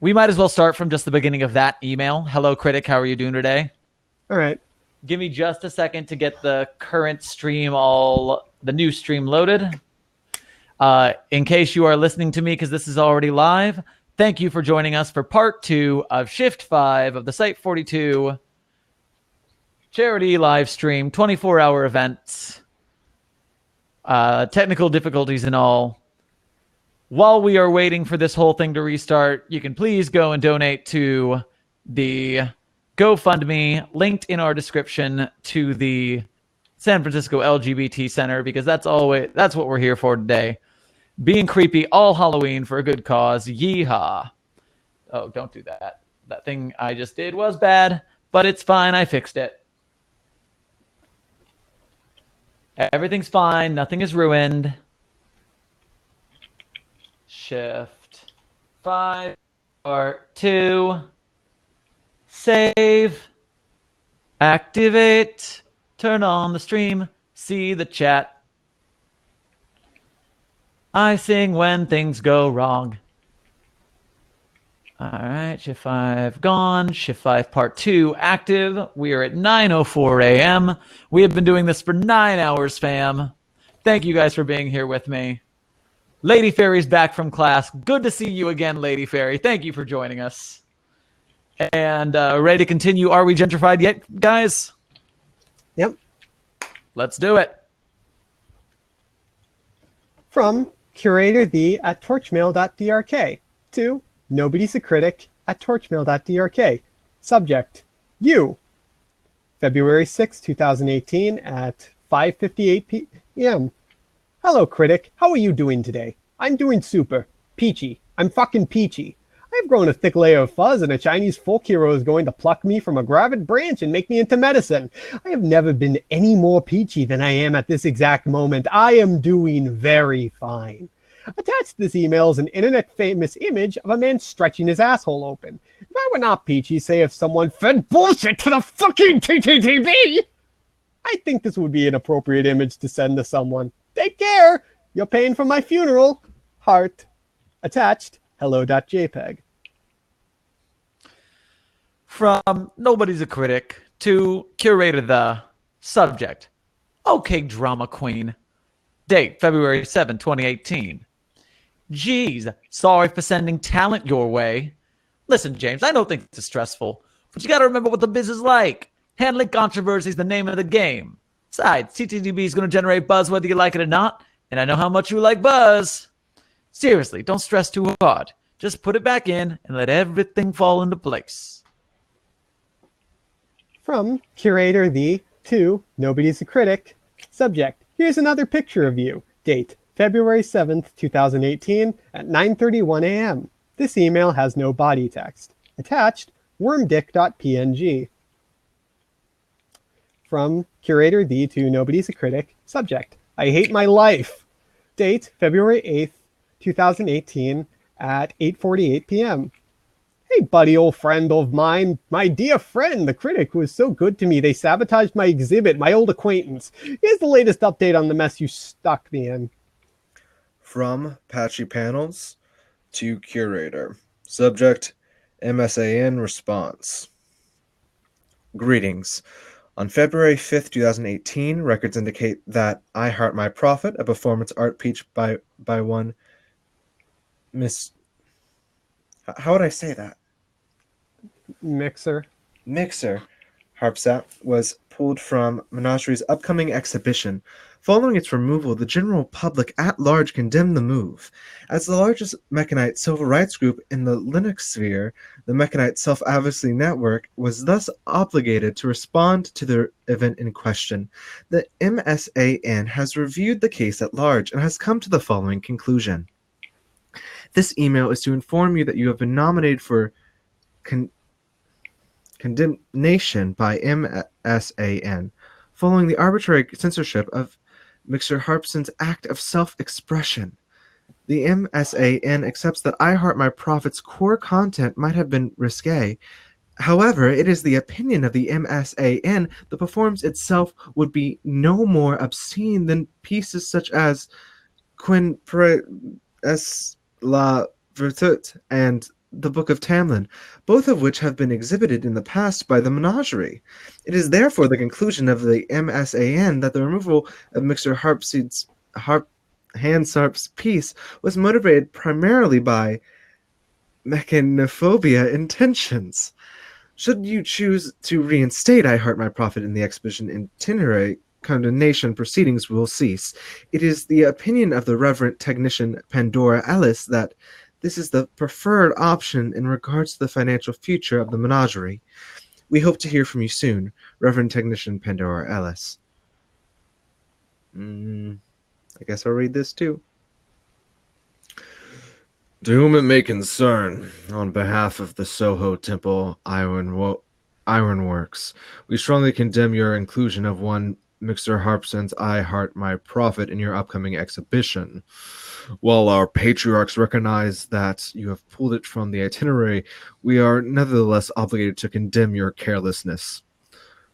We might as well start from just the beginning of that email. Hello, critic. How are you doing today? All right. Give me just a second to get the current stream the new stream loaded. In case you are listening to me because this is already live, thank you for joining us for part 2 of Shift 5 of the Site-42 charity live stream, 24-hour events, technical difficulties and all. While we are waiting for this whole thing to restart, you can please go and donate to the GoFundMe linked in our description to the San Francisco LGBT Center, because that's what we're here for today. Being creepy all Halloween for a good cause. Yeehaw. Oh, don't do that. That thing I just did was bad, but it's fine. I fixed it. Everything's fine. Nothing is ruined. Shift 5, part 2. Save. Activate. Turn on the stream. See the chat. I sing when things go wrong. All right, Shift 5 gone. Shift 5 part 2 active. We are at 9:04 a.m. We have been doing this for 9 hours, fam. Thank you guys for being here with me. Lady Fairy's back from class. Good to see you again, Lady Fairy. Thank you for joining us. And ready to continue. Are we gentrified yet, guys? Yep. Let's do it. From curator the at torchmail.drk to nobody's a critic at torchmail.drk. Subject, you. February 6, 2018 at 5:58 p.m. Hello, critic. How are you doing today? I'm doing super. Peachy. I'm fucking peachy. I've grown a thick layer of fuzz, and a Chinese folk hero is going to pluck me from a gravid branch and make me into medicine. I have never been any more peachy than I am at this exact moment. I am doing very fine. Attached to this email is an internet-famous image of a man stretching his asshole open. If I were not peachy, say if someone fed bullshit to the fucking TTTV, I think this would be an appropriate image to send to someone. Take care. You're paying for my funeral. Heart. Attached. Hello.jpg. From nobody's a critic to curator the subject. Okay, drama queen. Date, February 7, 2018. Geez, sorry for sending talent your way. Listen, James, I know things are stressful, but you got to remember what the biz is like. Handling controversy is the name of the game. Besides, TTDB is going to generate buzz whether you like it or not, and I know how much you like buzz. Seriously, don't stress too hard. Just put it back in and let everything fall into place. From curator the to nobody's a critic. Subject, here's another picture of you. Date, February 7th, 2018 at 9:31 a.m. This email has no body text. Attached, wormdick.png. From curator the to nobody's a critic. Subject, I hate my life. Date, February 8th, 2018 at 8:48 p.m. Hey, buddy, old friend of mine, my dear friend, the critic who was so good to me, they sabotaged my exhibit, my old acquaintance. Here's the latest update on the mess you stuck me in. From Patchy Panels to curator. Subject, MSAN response. Greetings. On February 5th, 2018, records indicate that I Heart My Prophet, a performance art piece by one Miss... How would I say that? Mixer Harpsat was pulled from Menagerie's upcoming exhibition. Following its removal, the general public at large condemned the move. As the largest Mechanite civil rights group in the Linux sphere, the Mechanite Self-Advocacy Network was thus obligated to respond to the event in question. The MSAN has reviewed the case at large and has come to the following conclusion. This email is to inform you that you have been nominated for condemnation by MSAN, following the arbitrary censorship of Mixer Harpson's act of self-expression. The MSAN accepts that I Heart My Prophet's core content might have been risque. However, it is the opinion of the MSAN the performance itself would be no more obscene than pieces such as Quien es la Virtut and the Book of Tamlin, both of which have been exhibited in the past by the Menagerie. It is therefore the conclusion of the MSAN that the removal of Mixer Hansarp's piece was motivated primarily by mechanophobia intentions. Should you choose to reinstate I Heart My Prophet in the exhibition itinerary, condemnation proceedings will cease. It is the opinion of the Reverend Technician Pandora Ellis that this is the preferred option in regards to the financial future of the Menagerie. We hope to hear from you soon, Reverend Technician Pandora Ellis. I guess I'll read this too. To whom it may concern, on behalf of the Soho Temple Ironworks, we strongly condemn your inclusion of one Mixer Harpson's I Heart My Prophet in your upcoming exhibition. While our patriarchs recognize that you have pulled it from the itinerary, we are nevertheless obligated to condemn your carelessness.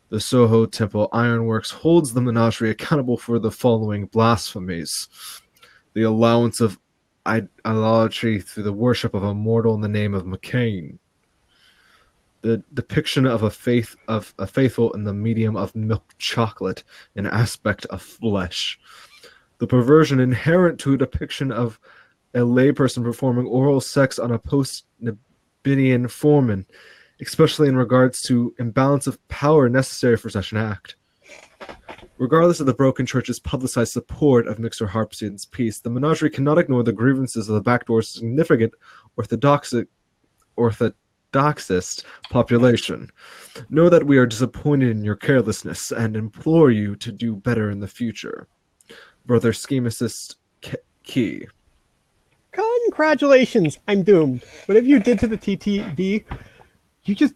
The Soho Temple Ironworks holds the Menagerie accountable for the following blasphemies: the allowance of idolatry through the worship of a mortal in the name of McCain, the depiction of a faithful in the medium of milk chocolate, an aspect of flesh, the perversion inherent to a depiction of a layperson performing oral sex on a post-Nabinian foreman, especially in regards to imbalance of power necessary for such an act. Regardless of the broken church's publicized support of Mixer Harpson's piece, the Menagerie cannot ignore the grievances of the backdoor's significant orthodoxist population. Know that we are disappointed in your carelessness and implore you to do better in the future. Brother Schemicist Key. Congratulations, I'm doomed. Whatever you did to the TTV, you just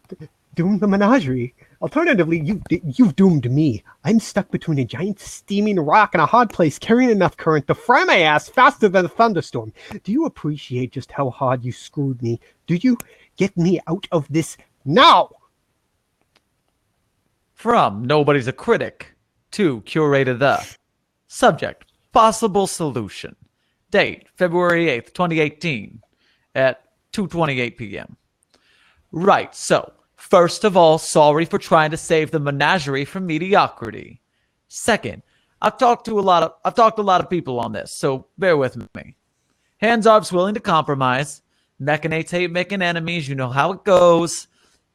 doomed the Menagerie. Alternatively, you've doomed me. I'm stuck between a giant steaming rock and a hard place carrying enough current to fry my ass faster than a thunderstorm. Do you appreciate just how hard you screwed me? Do you get me out of this now? From Nobody's a Critic to Curator the Subject, Possible Solution. Date, February 8th, 2018 at 2:28 p.m. Right, so, first of all, sorry for trying to save the Menagerie from mediocrity. Second, I've talked to a lot of people on this, so bear with me. Hansarp's willing to compromise. Mechanates hate making enemies, you know how it goes.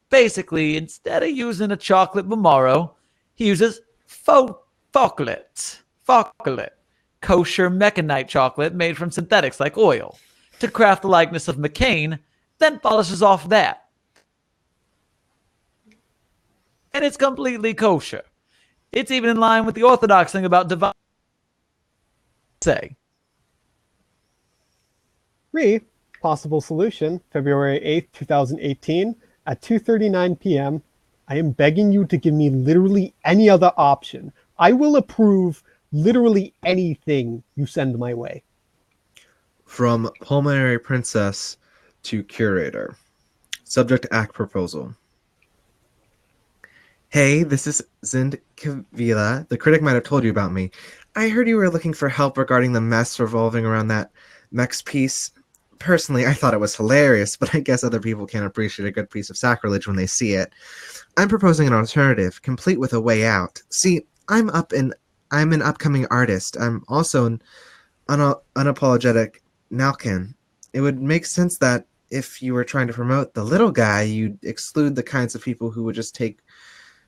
Basically, instead of using a chocolate Momaro, he uses Foccolate, kosher mechanite chocolate made from synthetics like oil, to craft the likeness of McCain, then polishes off that. And it's completely kosher. It's even in line with the orthodox thing about divine. Say. Possible solution, February 8th, 2018 at 2:39 p.m. I am begging you to give me literally any other option. I will approve literally anything you send my way. From Pulmonary Princess to Curator. Subject Act Proposal. Hey, this is Zind Kavila. The critic might have told you about me. I heard you were looking for help regarding the mess revolving around that Mex piece. Personally, I thought it was hilarious, but I guess other people can't appreciate a good piece of sacrilege when they see it. I'm proposing an alternative, complete with a way out. See, I'm an upcoming artist. I'm also an unapologetic Nalkin. It would make sense that if you were trying to promote the little guy, you'd exclude the kinds of people who would just take,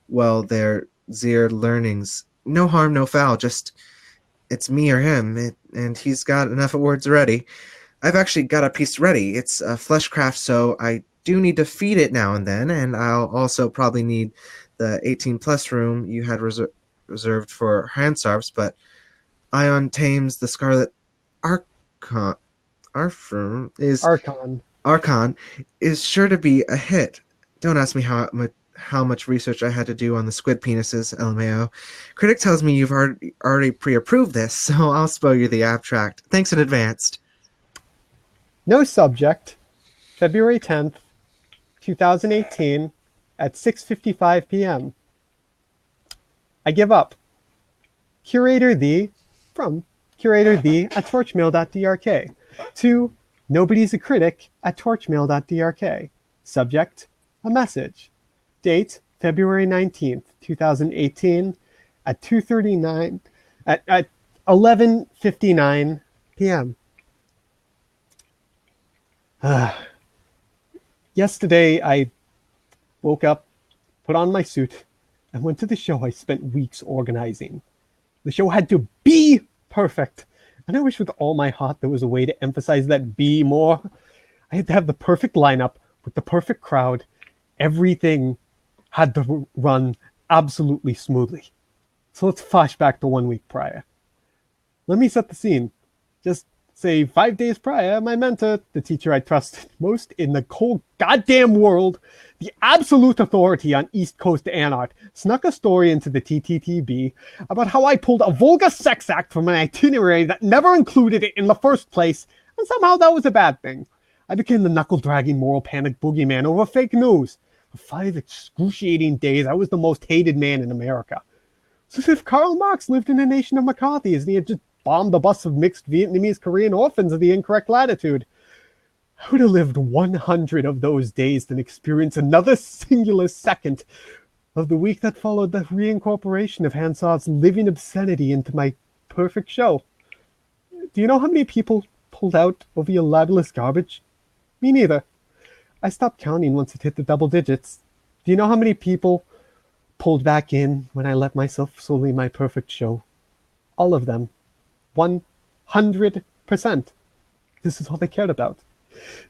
well, their Zier learnings. No harm, no foul, just it's me or him, and he's got enough awards already. I've actually got a piece ready. It's a fleshcraft, so I do need to feed it now and then, and I'll also probably need the 18-plus room you had reserved for Hansarps, but Ion Tames the Scarlet Archon is sure to be a hit. Don't ask me how much research I had to do on the squid penises, LMAO. Critic tells me you've already pre-approved this, so I'll spell you the abstract. Thanks in advance. No subject, February 10th, 2018 at 6:55 p.m. I give up. Curator the at torchmail.drk. To Nobody's a critic at torchmail.drk. Subject, a message. Date, February 19th, 2018 at 2:39 at 11:59 p.m. Yesterday, I woke up, put on my suit, and went to the show I spent weeks organizing. The show had to be perfect. And I wish with all my heart there was a way to emphasize that be more. I had to have the perfect lineup with the perfect crowd. Everything had to run absolutely smoothly. So let's flash back to 1 week prior. Let me set the scene. Just say 5 days prior, my mentor, the teacher I trusted most in the whole goddamn world, the absolute authority on East Coast fan art, snuck a story into the TTTB about how I pulled a vulgar sex act from an itinerary that never included it in the first place, and somehow that was a bad thing. I became the knuckle-dragging moral panic boogeyman over fake news. For 5 excruciating days, I was the most hated man in America. It's as if Karl Marx lived in a nation of McCarthy's and he had just bombed a bus of mixed Vietnamese Korean orphans of the incorrect latitude. I would have lived 100 of those days than experience another singular second of the week that followed the reincorporation of Hansard's living obscenity into my perfect show. Do you know how many people pulled out over your libelous garbage? Me neither. I stopped counting once it hit the double digits. Do you know how many people pulled back in when I let myself sully my perfect show? All of them. 100%. This is all they cared about.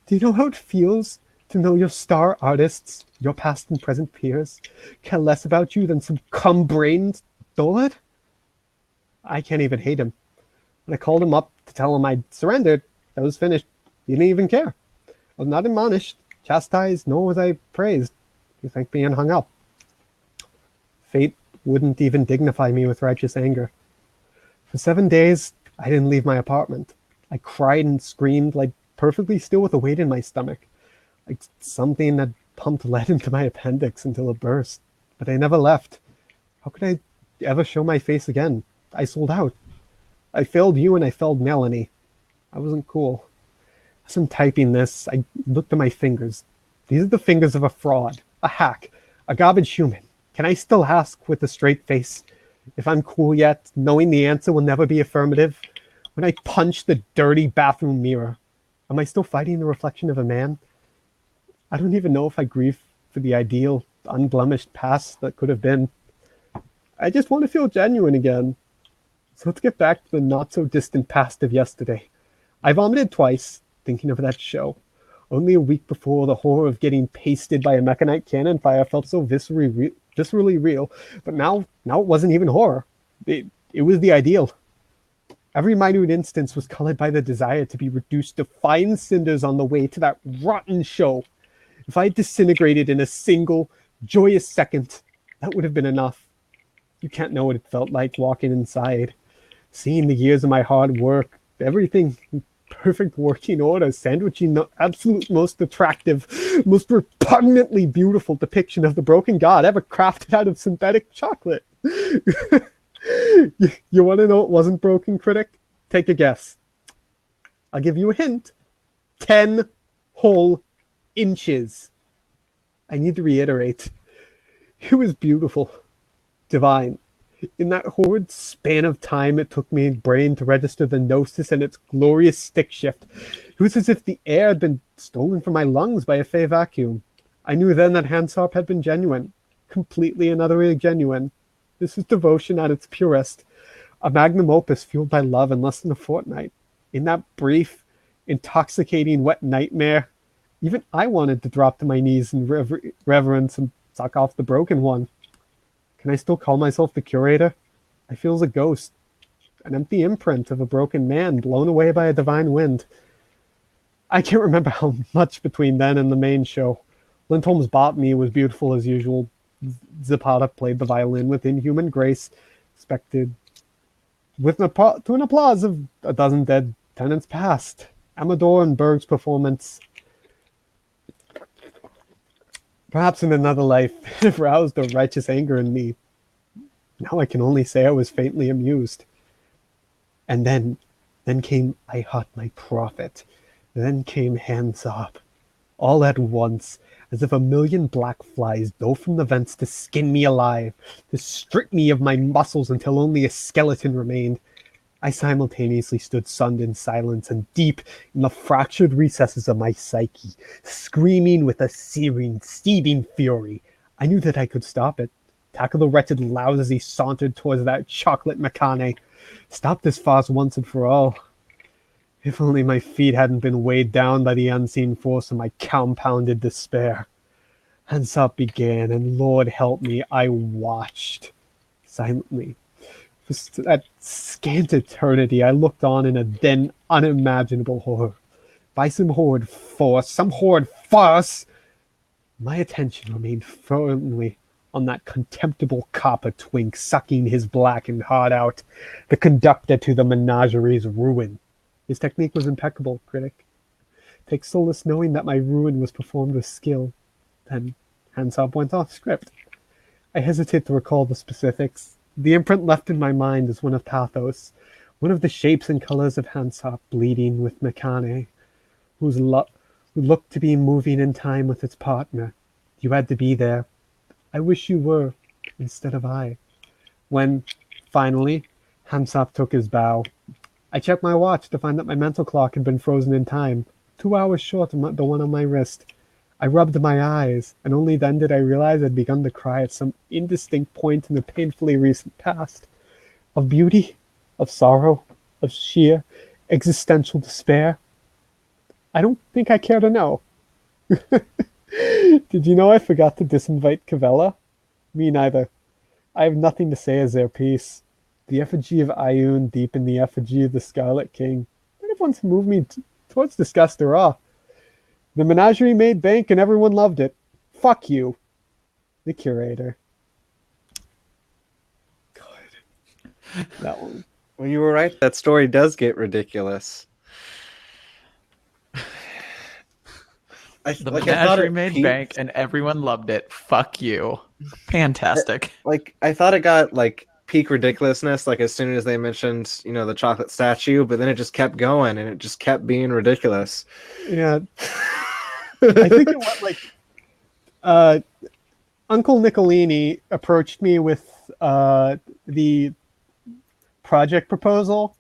Do you know how it feels to know your star artists, your past and present peers, care less about you than some cum-brained dullard? I can't even hate him. When I called him up to tell him I'd surrendered, I was finished. He didn't even care. I was not admonished, chastised, nor was I praised. He thanked me and hung up. Fate wouldn't even dignify me with righteous anger. For 7 days, I didn't leave my apartment. I cried and screamed, like perfectly still with a weight in my stomach, like something had pumped lead into my appendix until it burst. But I never left. How could I ever show my face again? I sold out. I failed you and I failed Melanie. I wasn't cool. As I'm typing this, I looked at my fingers. These are the fingers of a fraud, a hack, a garbage human. Can I still ask with a straight face if I'm cool yet, knowing the answer will never be affirmative? When I punch the dirty bathroom mirror, am I still fighting the reflection of a man? I don't even know if I grieve for the ideal, unblemished past that could have been. I just want to feel genuine again. So let's get back to the not-so-distant past of yesterday. I vomited twice, thinking of that show. Only a week before, the horror of getting pasted by a mechanite cannon fire felt so viscerally real. But now it wasn't even horror. It was the ideal. Every minute instance was colored by the desire to be reduced to fine cinders on the way to that rotten show. If I had disintegrated in a single, joyous second, that would have been enough. You can't know what it felt like walking inside, seeing the years of my hard work, everything in perfect working order, sandwiching the absolute most attractive, most repugnantly beautiful depiction of the broken god ever crafted out of synthetic chocolate. You want to know it wasn't broken, critic? Take a guess. I'll give you a hint. 10 whole inches. I need to reiterate. It was beautiful. Divine. In that horrid span of time it took me brain to register the gnosis and its glorious stick shift. It was as if the air had been stolen from my lungs by a fey vacuum. I knew then that Hansarp had been genuine. Completely and utterly genuine. This is devotion at its purest. A magnum opus fueled by love in less than a fortnight. In that brief, intoxicating wet nightmare, even I wanted to drop to my knees in reverence and suck off the broken one. Can I still call myself the curator? I feel as a ghost, an empty imprint of a broken man blown away by a divine wind. I can't remember how much between then and the main show. Lindholm's botany was beautiful as usual. Zapata played the violin with inhuman grace, expected with to an applause of a dozen dead tenants past. Amador and Berg's performance, perhaps in another life, it roused a righteous anger in me. Now I can only say I was faintly amused. And then came I Hot My Prophet, Then came hands up, all at once, as if a million black flies dove from the vents to skin me alive, to strip me of my muscles until only a skeleton remained. I simultaneously stood stunned in silence, and deep in the fractured recesses of my psyche, screaming with a searing, seething fury. I knew that I could stop it. Tackle the wretched louse as he sauntered towards that chocolate Makane. Stop this farce once and for all. If only my feet hadn't been weighed down by the unseen force of my compounded despair. Hence up began, and Lord help me, I watched silently. For that scant eternity, I looked on in a then unimaginable horror. By some horrid force, my attention remained firmly on that contemptible copper twink sucking his blackened heart out, the conductor to the menagerie's ruin. His technique was impeccable, critic. Take solace knowing that my ruin was performed with skill. Then Hansop went off script. I hesitate to recall the specifics. The imprint left in my mind is one of pathos, one of the shapes and colors of Hansop bleeding with Makane, who looked to be moving in time with its partner. You had to be there. I wish you were, instead of I. When, finally, Hansop took his bow, I checked my watch to find that my mental clock had been frozen in time, 2 hours short of the one on my wrist. I rubbed my eyes, and only then did I realize I'd begun to cry at some indistinct point in the painfully recent past. Of beauty, of sorrow, of sheer existential despair. I don't think I care to know. Did you know I forgot to disinvite Cavella? Me neither. I have nothing to say as their piece. The effigy of Ioun deep in the effigy of the Scarlet King. Might have once moved me towards disgust or awe. The menagerie made bank and everyone loved it. Fuck you. The curator. God. That one. Well, you were right. That story does get ridiculous. The menagerie made bank and everyone loved it. Fuck you. Fantastic. I thought it got peak ridiculousness as soon as they mentioned the chocolate statue, but then it just kept going and it just kept being ridiculous. Yeah. I think it went Uncle Nicolini approached me with the project proposal.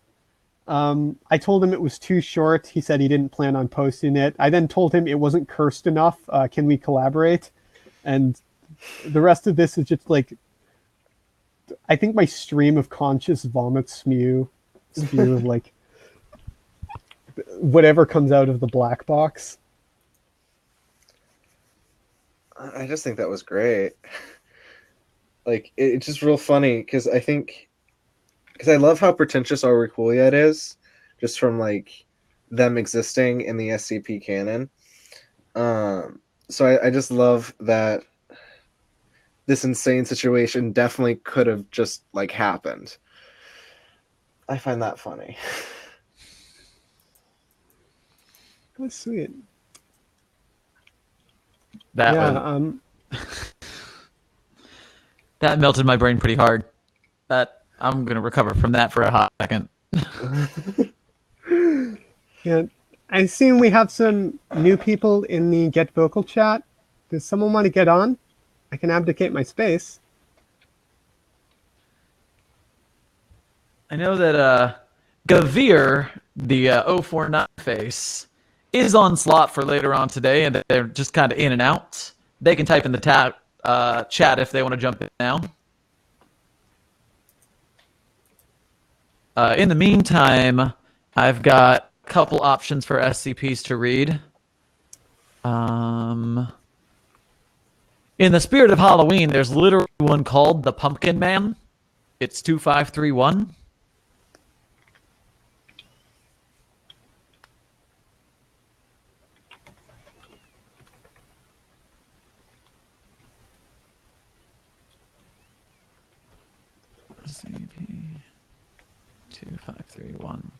I told him it was too short. He said he didn't plan on posting it. I then told him it wasn't cursed enough. Can we collaborate? And the rest of this is just I think my stream of conscious vomit spew of whatever comes out of the black box. I just think that was great. It's just real funny because I love how pretentious Auriculaet is, just from them existing in the SCP canon. So I just love that this insane situation definitely could have just happened. I find that funny. That's sweet. That that melted my brain pretty hard. That I'm gonna recover from that for a hot second. Yeah, I assume we have some new people in the Get Vocal chat. Does someone want to get on? I can abdicate my space. I know that Gavir, the 049 face, is on slot for later on today, and they're just kind of in and out. They can type in the chat if they want to jump in now. In the meantime, I've got a couple options for SCPs to read. In the spirit of Halloween, there's literally one called The Pumpkin Man. It's 2531. SCP 2531.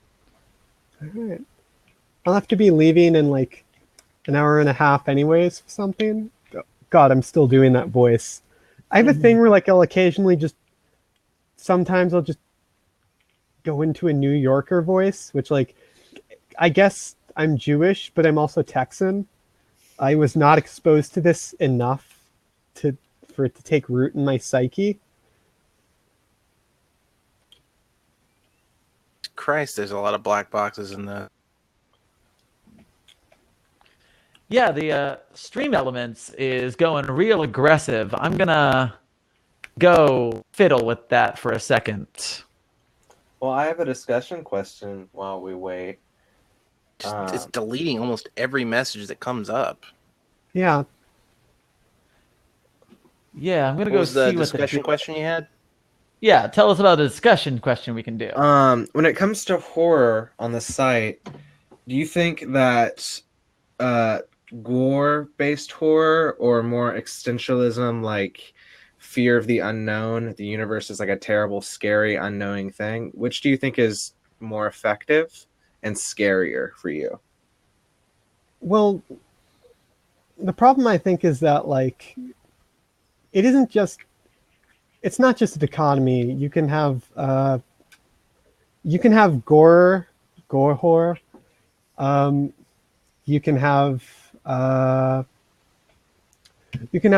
All right. I'll have to be leaving in an hour and a half anyways for something. God, I'm still doing that voice. I have a thing where I'll occasionally sometimes I'll just go into a New Yorker voice, which I guess I'm Jewish, but I'm also Texan. I was not exposed to this enough for it to take root in my psyche. Christ, there's a lot of black boxes in the. Yeah, the stream elements is going real aggressive. I'm gonna go fiddle with that for a second. Well, I have a discussion question while we wait. It's deleting almost every message that comes up. Yeah. Yeah, I'm gonna What go was the see what discussion question you had? Yeah, tell us about the discussion question we can do. When it comes to horror on the site, do you think that gore-based horror or more existentialism, like fear of the unknown, the universe is like a terrible, scary, unknowing thing, which do you think is more effective and scarier for you? Well, the problem I think is that like it's not just a dichotomy. You can have gore horror. You can have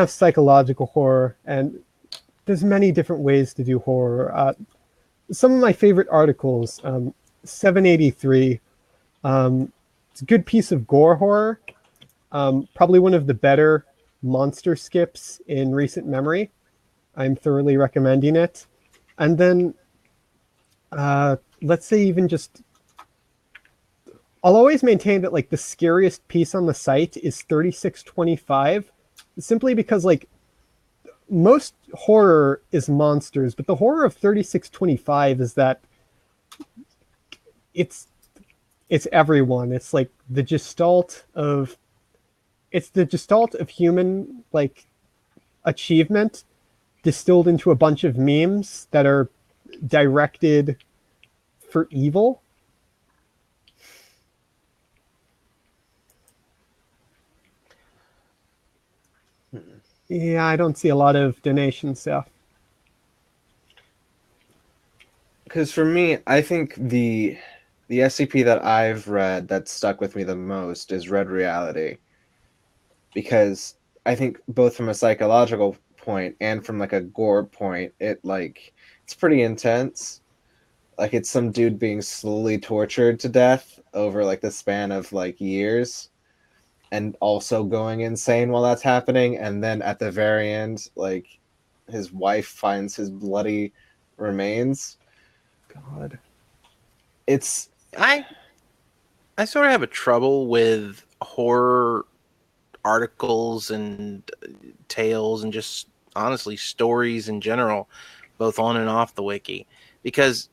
psychological horror, and there's many different ways to do horror. Some of my favorite articles, 783. It's a good piece of gore horror. Probably one of the better monster skips in recent memory. I'm thoroughly recommending it. And then, let's say even just, I'll always maintain that like the scariest piece on the site is 3625, simply because like most horror is monsters, but the horror of 3625 is that it's everyone. It's like the gestalt of human like achievement distilled into a bunch of memes that are directed for evil. Yeah, I don't see a lot of donation stuff. Because for me, I think the SCP that I've read that stuck with me the most is Red Reality. Because I think both from a psychological point and from like a gore point, it's pretty intense. Like it's some dude being slowly tortured to death over like the span of like years, and also going insane while that's happening. And then at the very end, like his wife finds his bloody remains. God, I sort of have a trouble with horror articles and tales and just honestly stories in general, both on and off the wiki, because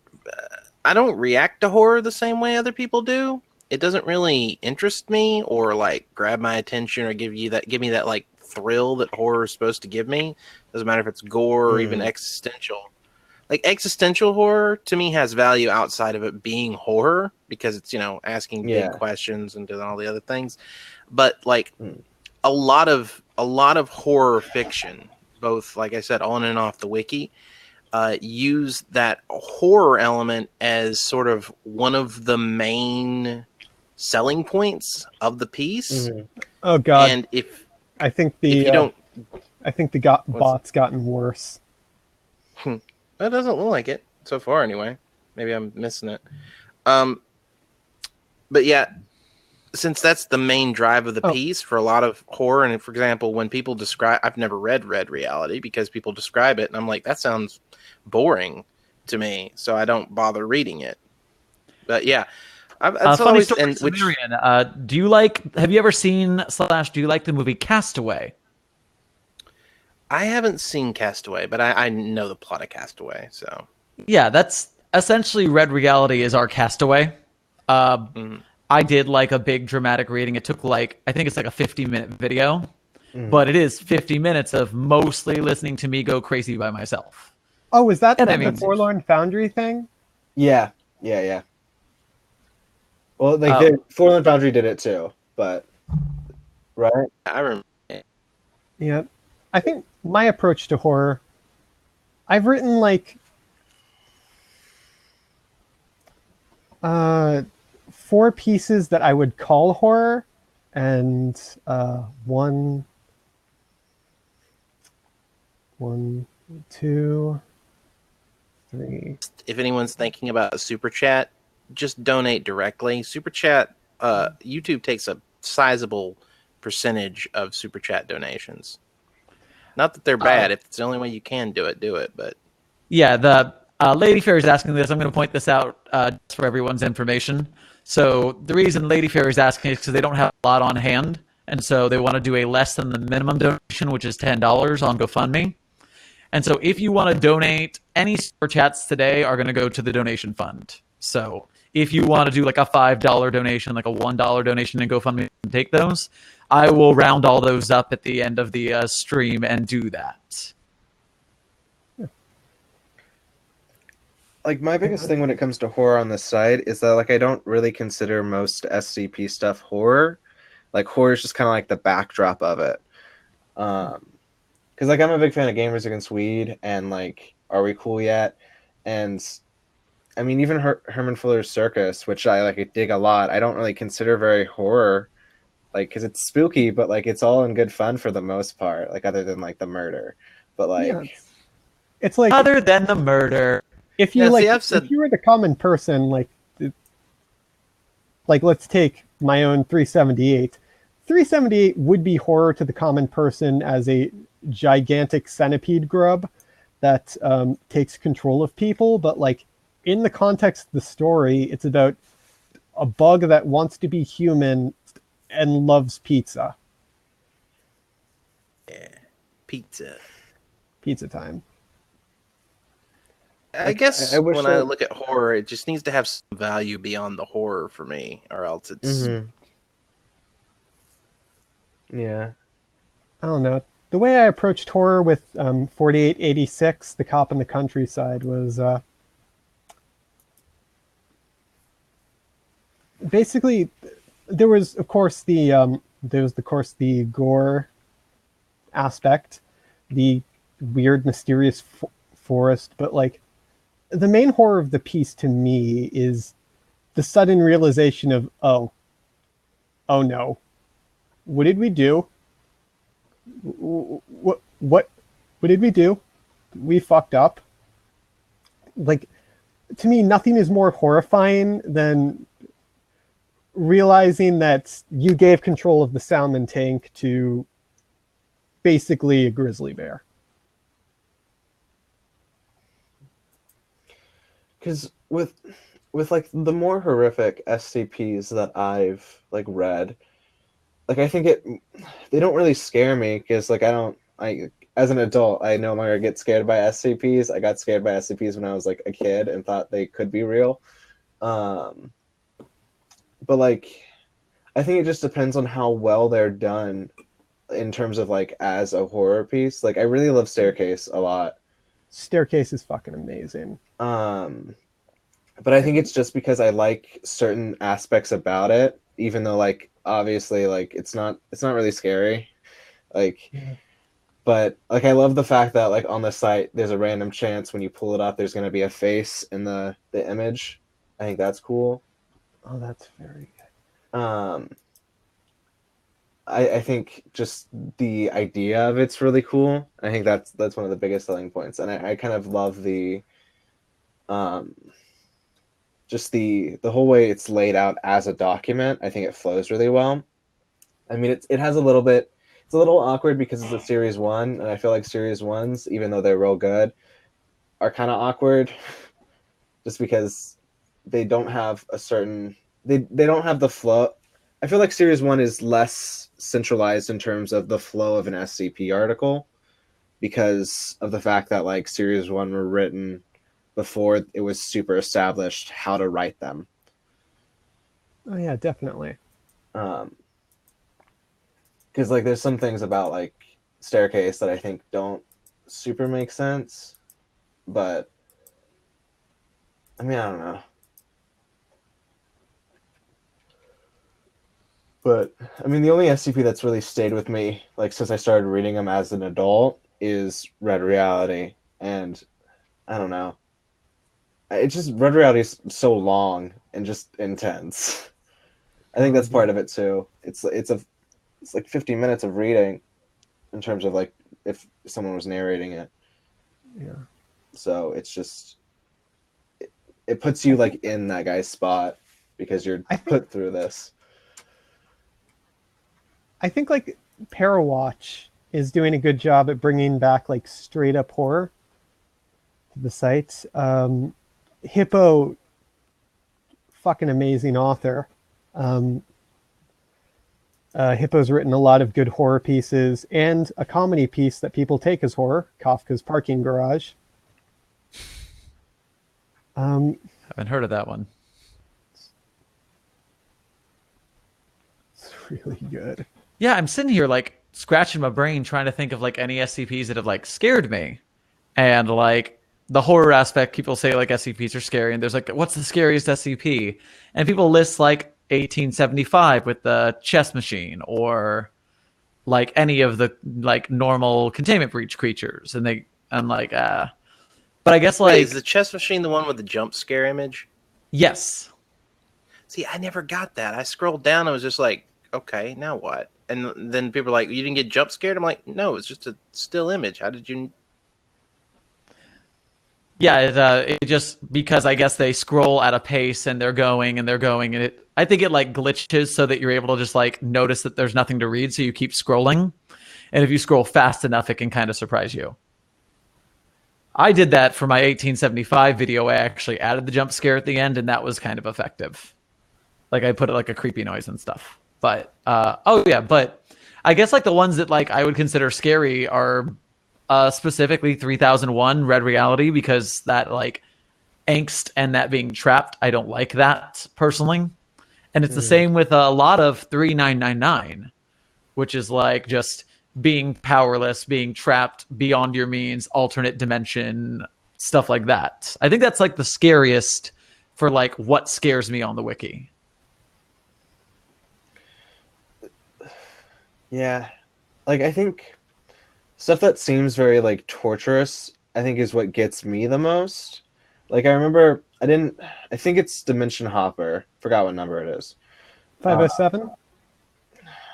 I don't react to horror the same way other people do. It doesn't really interest me or like grab my attention or give me that like thrill that horror is supposed to give me. Doesn't matter if it's gore or even existential. Like existential horror to me has value outside of it being horror, because it's, asking big questions and doing all the other things. But like a lot of horror fiction, both like I said on and off the wiki, use that horror element as sort of one of the main selling points of the piece. Oh God! And I think bot's gotten worse. That doesn't look like it so far, anyway. Maybe I'm missing it. But yeah, since that's the main drive of the piece for a lot of horror, and for example, when people describe, I've never read Red Reality because people describe it, and I'm like, that sounds boring to me, so I don't bother reading it. But yeah, funny story, Sumerian. Have you ever seen / do you like the movie Castaway? I haven't seen Castaway, but I know the plot of Castaway, so. Yeah, that's essentially Red Reality is our Castaway. I did like a big dramatic reading. It took I think it's like a 50-minute video, but it is 50 minutes of mostly listening to me go crazy by myself. Oh, is that the Forlorn Foundry thing? Yeah. Well, Forlorn Foundry did it too, but right? I remember. Yeah, I think my approach to horror, I've written 4 4 pieces that I would call horror, and one, 2, 3. If anyone's thinking about a super chat, just donate directly. Super chat, YouTube takes a sizable percentage of super chat donations. Not that they're bad. If it's the only way you can do it. But Yeah, the Lady Fair is asking this. I'm going to point this out just for everyone's information. So the reason Lady Fair is asking is because they don't have a lot on hand, and so they want to do a less than the minimum donation, which is $10 on GoFundMe. And so if you want to donate, any super chats today are going to go to the donation fund. So if you want to do like a $5 donation, like a $1 donation in GoFundMe, and take those, I will round all those up at the end of the stream and do that. Like, my biggest thing when it comes to horror on the site is that, like, I don't really consider most SCP stuff horror. Like, horror is just kind of like the backdrop of it. Because, like, I'm a big fan of Gamers Against Weed and, like, Are We Cool Yet? And, I mean, even Herman Fuller's Circus, which I, like, dig a lot, I don't really consider very horror. Like, because it's spooky, but, like, it's all in good fun for the most part. Like, other than, like, the murder. But, like... Yeah, it's like... Other than the murder... If you if you were the common person, like let's take my own 378. 378 would be horror to the common person as a gigantic centipede grub that takes control of people. But like in the context of the story, it's about a bug that wants to be human and loves pizza. Yeah, pizza time. I guess when I look at horror, it just needs to have some value beyond the horror for me, or else it's... Yeah. I don't know. The way I approached horror with 4886, The Cop in the Countryside, was basically there was of course the gore aspect, the weird mysterious forest, but like the main horror of the piece to me is the sudden realization of oh no, what did we do? What did we do? We fucked up. Like, to me, nothing is more horrifying than realizing that you gave control of the salmon tank to basically a grizzly bear. Because with like the more horrific SCPs that I've like read, like I think they don't really scare me because like I as an adult I no longer get scared by SCPs. I got scared by SCPs when I was like a kid and thought they could be real. But like I think it just depends on how well they're done in terms of like as a horror piece. Like I really love Staircase a lot. Staircase is fucking amazing. But I think it's just because I like certain aspects about it, even though like obviously like it's not really scary. Like but like I love the fact that like on the site there's a random chance when you pull it up there's gonna be a face in the image. I think that's cool. Oh, that's very good. I think just the idea of it's really cool. I think that's one of the biggest selling points, and I kind of love the just the whole way it's laid out as a document. I think it flows really well. I mean, it has a little bit. It's a little awkward because it's a series 1, and I feel like series 1s, even though they're real good, are kind of awkward, just because they don't have a certain they don't have the flow. I feel like series 1 is less centralized in terms of the flow of an SCP article because of the fact that like series 1 were written before it was super established how to write them. Oh yeah, definitely. Because like there's some things about like Staircase that I think don't super make sense, but I mean I don't know. But I mean, the only SCP that's really stayed with me, like since I started reading them as an adult, is Red Reality, and I don't know. It's just Red Reality is so long and just intense. I think that's part of it too. It's like 50 minutes of reading in terms of like if someone was narrating it. Yeah. So it's just it puts you like in that guy's spot because you're put through this. I think like Parawatch is doing a good job at bringing back like straight up horror to the sites. Hippo, fucking amazing author. Hippo's written a lot of good horror pieces and a comedy piece that people take as horror, Kafka's Parking Garage. Haven't heard of that one. It's really good. Yeah, I'm sitting here like scratching my brain trying to think of like any SCPs that have like scared me. And like the horror aspect, people say like SCPs are scary, and there's like, what's the scariest SCP? And people list like 1875 with the chess machine, or like any of the like normal containment breach creatures. And I'm like, but I guess like, Wait, is the chess machine the one with the jump scare image? yes. See, I never got that. I scrolled down and was just like, okay, now what? And then people are like, you didn't get jump scared? I'm like, no, it's just a still image. How did you? Yeah, it just, because I guess they scroll at a pace and they're going and they're going, and I think it like glitches so that you're able to just like notice that there's nothing to read, so you keep scrolling. And if you scroll fast enough, it can kind of surprise you. I did that for my 1875 video. I actually added the jump scare at the end, and that was kind of effective. Like I put it like a creepy noise and stuff. But but I guess like the ones that like I would consider scary are specifically 3001 Red Reality, because that like angst and that being trapped, I don't like that personally. And it's the same with a lot of 3999, which is like just being powerless, being trapped beyond your means, alternate dimension, stuff like that. I think that's like the scariest for like what scares me on the wiki. Yeah. Like I think stuff that seems very like torturous, I think is what gets me the most. Like I remember I think it's Dimension Hopper. Forgot what number it is. 507?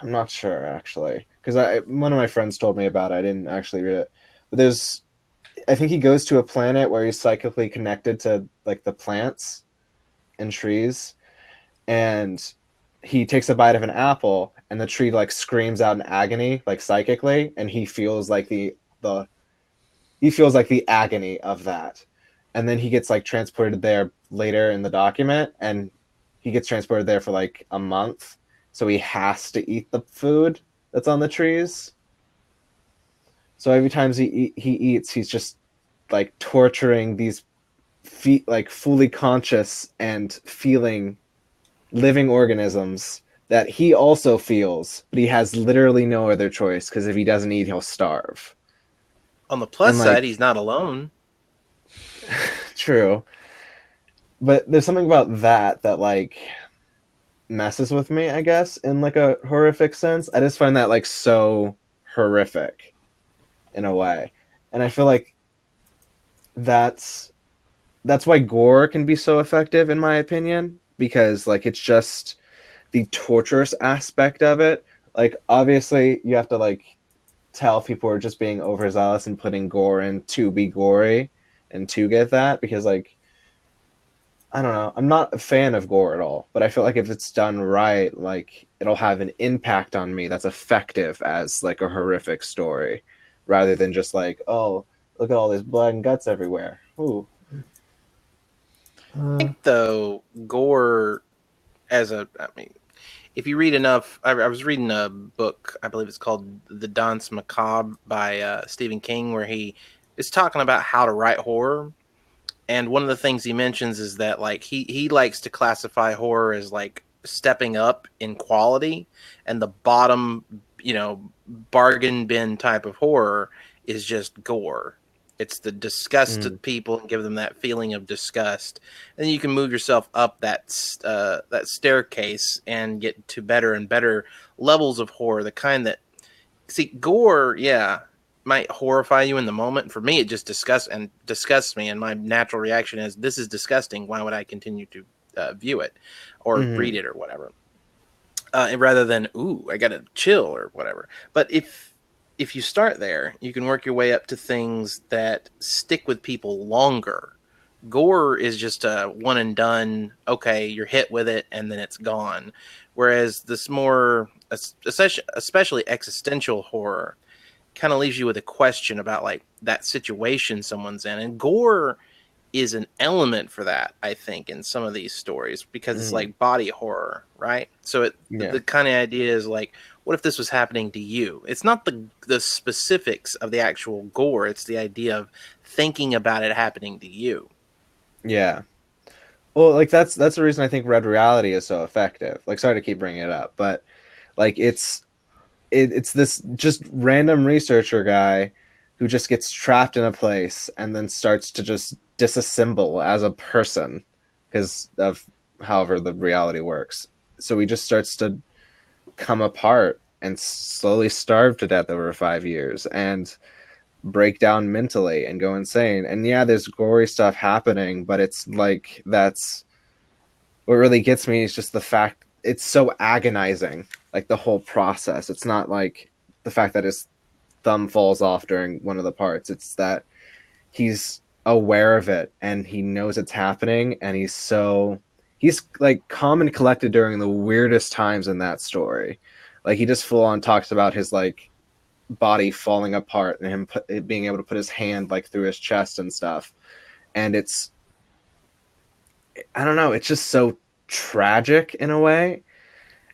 I'm not sure actually, because one of my friends told me about it. I didn't actually read it, but I think he goes to a planet where he's psychically connected to like the plants and trees, and he takes a bite of an apple, and the tree like screams out in agony, like psychically, and he feels like the agony of that, and then he gets like transported there later in the document, and he gets transported there for like a month. So he has to eat the food that's on the trees. So every time he eats, he's just like torturing these like fully conscious and feeling living organisms that he also feels, but he has literally no other choice, because if he doesn't eat, he'll starve. On the plus And, side, he's not alone. True. But there's something about that like messes with me, I guess, in like a horrific sense. I just find that like so horrific in a way. And I feel like that's why gore can be so effective, in my opinion, because like it's just the torturous aspect of it. Like obviously you have to like tell if people are just being overzealous and putting gore in to be gory and to get that, because like I don't know, I'm not a fan of gore at all, but I feel like if it's done right, like it'll have an impact on me that's effective as like a horrific story, rather than just like, oh, look at all this blood and guts everywhere. Ooh. I think though gore if you read enough, I was reading a book, I believe it's called The Danse Macabre by Stephen King, where he is talking about how to write horror. And one of the things he mentions is that like he likes to classify horror as like stepping up in quality, and the bottom, bargain bin type of horror is just gore. It's the disgust of people and give them that feeling of disgust. And then you can move yourself up that staircase and get to better and better levels of horror. The kind that, gore, might horrify you in the moment. For me, it just disgusts me. And my natural reaction is, this is disgusting. Why would I continue to view it or read it or whatever? rather than ooh, I gotta chill or whatever. But if you start there, you can work your way up to things that stick with people longer. Gore is just a one and done. Okay, you're hit with it and then it's gone. Whereas this more, especially existential horror, kind of leaves you with a question about like that situation someone's in. And gore is an element for that, I think, in some of these stories because it's like body horror, right? So the kind of idea is like, what if this was happening to you? It's not the specifics of the actual gore; it's the idea of thinking about it happening to you. Yeah. Well, like that's the reason I think Red Reality is so effective. Like, sorry to keep bringing it up, but like it's this just random researcher guy who just gets trapped in a place and then starts to just disassemble as a person because of however the reality works. So he just starts to come apart and slowly starve to death over 5 years and break down mentally and go insane. And yeah, there's gory stuff happening, but it's like that's what really gets me is just the fact it's so agonizing, like the whole process. It's not like the fact that his thumb falls off during one of the parts. It's that he's aware of it and he knows it's happening, and he's like calm and collected during the weirdest times in that story. Like he just full on talks about his like body falling apart and him being able to put his hand like through his chest and stuff. And it's, I don't know, it's just so tragic in a way.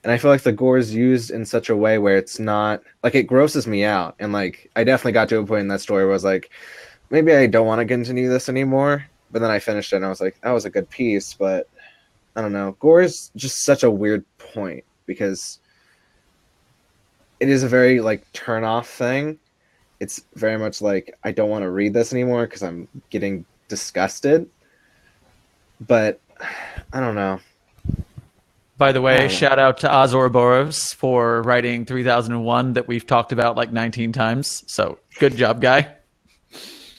And I feel like the gore is used in such a way where it's not like it grosses me out. And like I definitely got to a point in that story where I was like, maybe I don't want to continue this anymore. But then I finished it and I was like, that was a good piece. But I don't know. Gore is just such a weird point because it is a very like turn off thing. It's very much like I don't want to read this anymore because I'm getting disgusted. But I don't know. By the way, shout out to Oz for writing 3001 that we've talked about like 19 times. So good job, guy.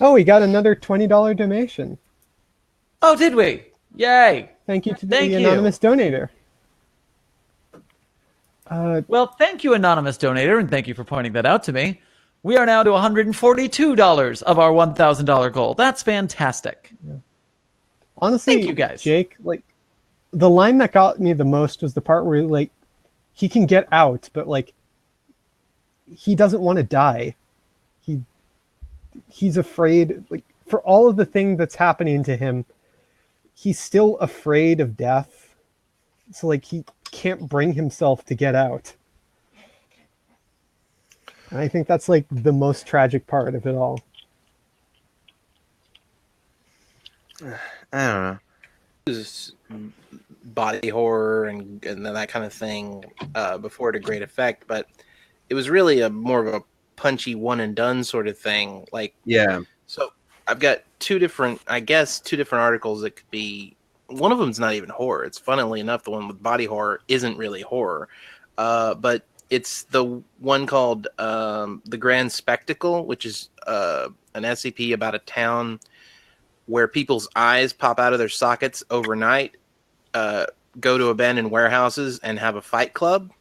Oh, we got another $20 donation. Oh, did we? Yay. Thank you to the anonymous donator. Well, thank you, anonymous donator, and thank you for pointing that out to me. We are now to $142 of our $1,000 goal. That's fantastic. Yeah. Honestly, thank you guys. Jake, like the line that got me the most was the part where like he can get out, but like he doesn't want to die. He's afraid, like for all of the thing that's happening to him, he's still afraid of death. So like he can't bring himself to get out. And I think that's like the most tragic part of it all. I don't know. This body horror and that kind of thing before to great effect, but it was really a more of a punchy one and done sort of thing. Like, yeah. So I've got two different articles that could be. One of them's not even horror. It's funnily enough the one with body horror isn't really horror, but it's the one called The Grand Spectacle, which is an SCP about a town where people's eyes pop out of their sockets overnight, go to abandoned warehouses, and have a fight club.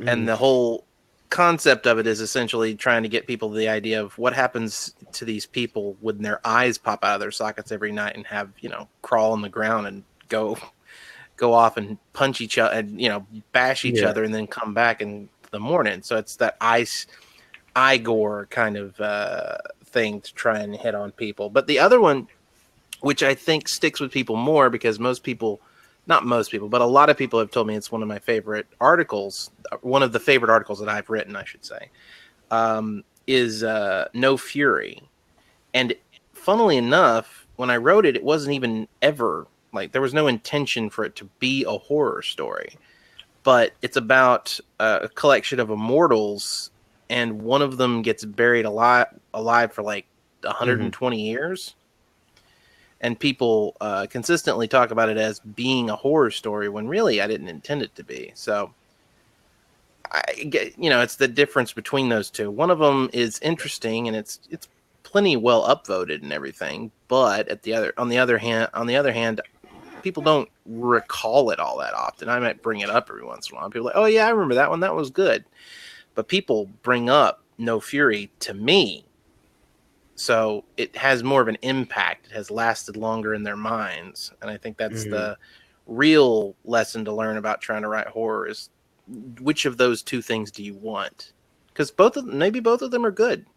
And the whole concept of it is essentially trying to get people the idea of what happens to these people when their eyes pop out of their sockets every night and have, crawl on the ground and go off and punch each other and, bash each other and then come back in the morning. So it's that eye gore kind of thing to try and hit on people. But the other one, which I think sticks with people more because not most people, but a lot of people have told me it's one of my favorite articles, one of the favorite articles that I've written, I should say, is No Fury. And funnily enough, when I wrote it, it wasn't even ever, like, there was no intention for it to be a horror story. But it's about a collection of immortals, and one of them gets buried alive for like 120 years. And people consistently talk about it as being a horror story when really I didn't intend it to be. So, it's the difference between those two. One of them is interesting and it's plenty well upvoted and everything. But on the other hand, people don't recall it all that often. I might bring it up every once in a while. People are like, oh yeah, I remember that one. That was good. But people bring up No Fury to me. So it has more of an impact. It has lasted longer in their minds. And I think that's the real lesson to learn about trying to write horror is which of those two things do you want? Because maybe both of them are good,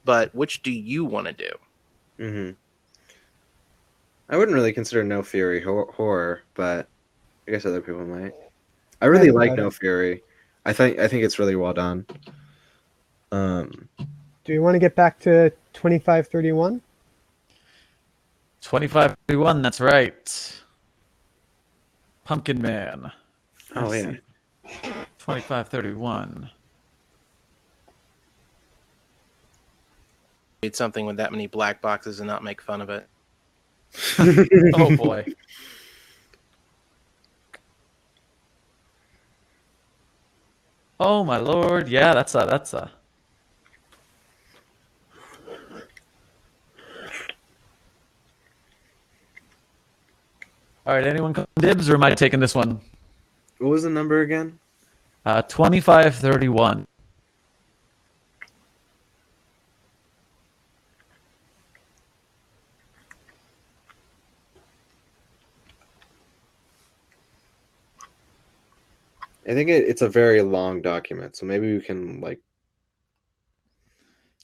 but which do you want to do? Mm-hmm. I wouldn't really consider No Fury horror, but I guess other people might. I really like No Fury. I think it's really well done. Do you want to get back to 2531? 2531, that's right. Pumpkin Man. Oh, yeah. 2531. Read something with that many black boxes and not make fun of it. Oh, boy. Oh, my Lord. Yeah, that's a... All right, anyone call dibs, or am I taking this one? What was the number again? 2531. I think it's a very long document, so maybe we can like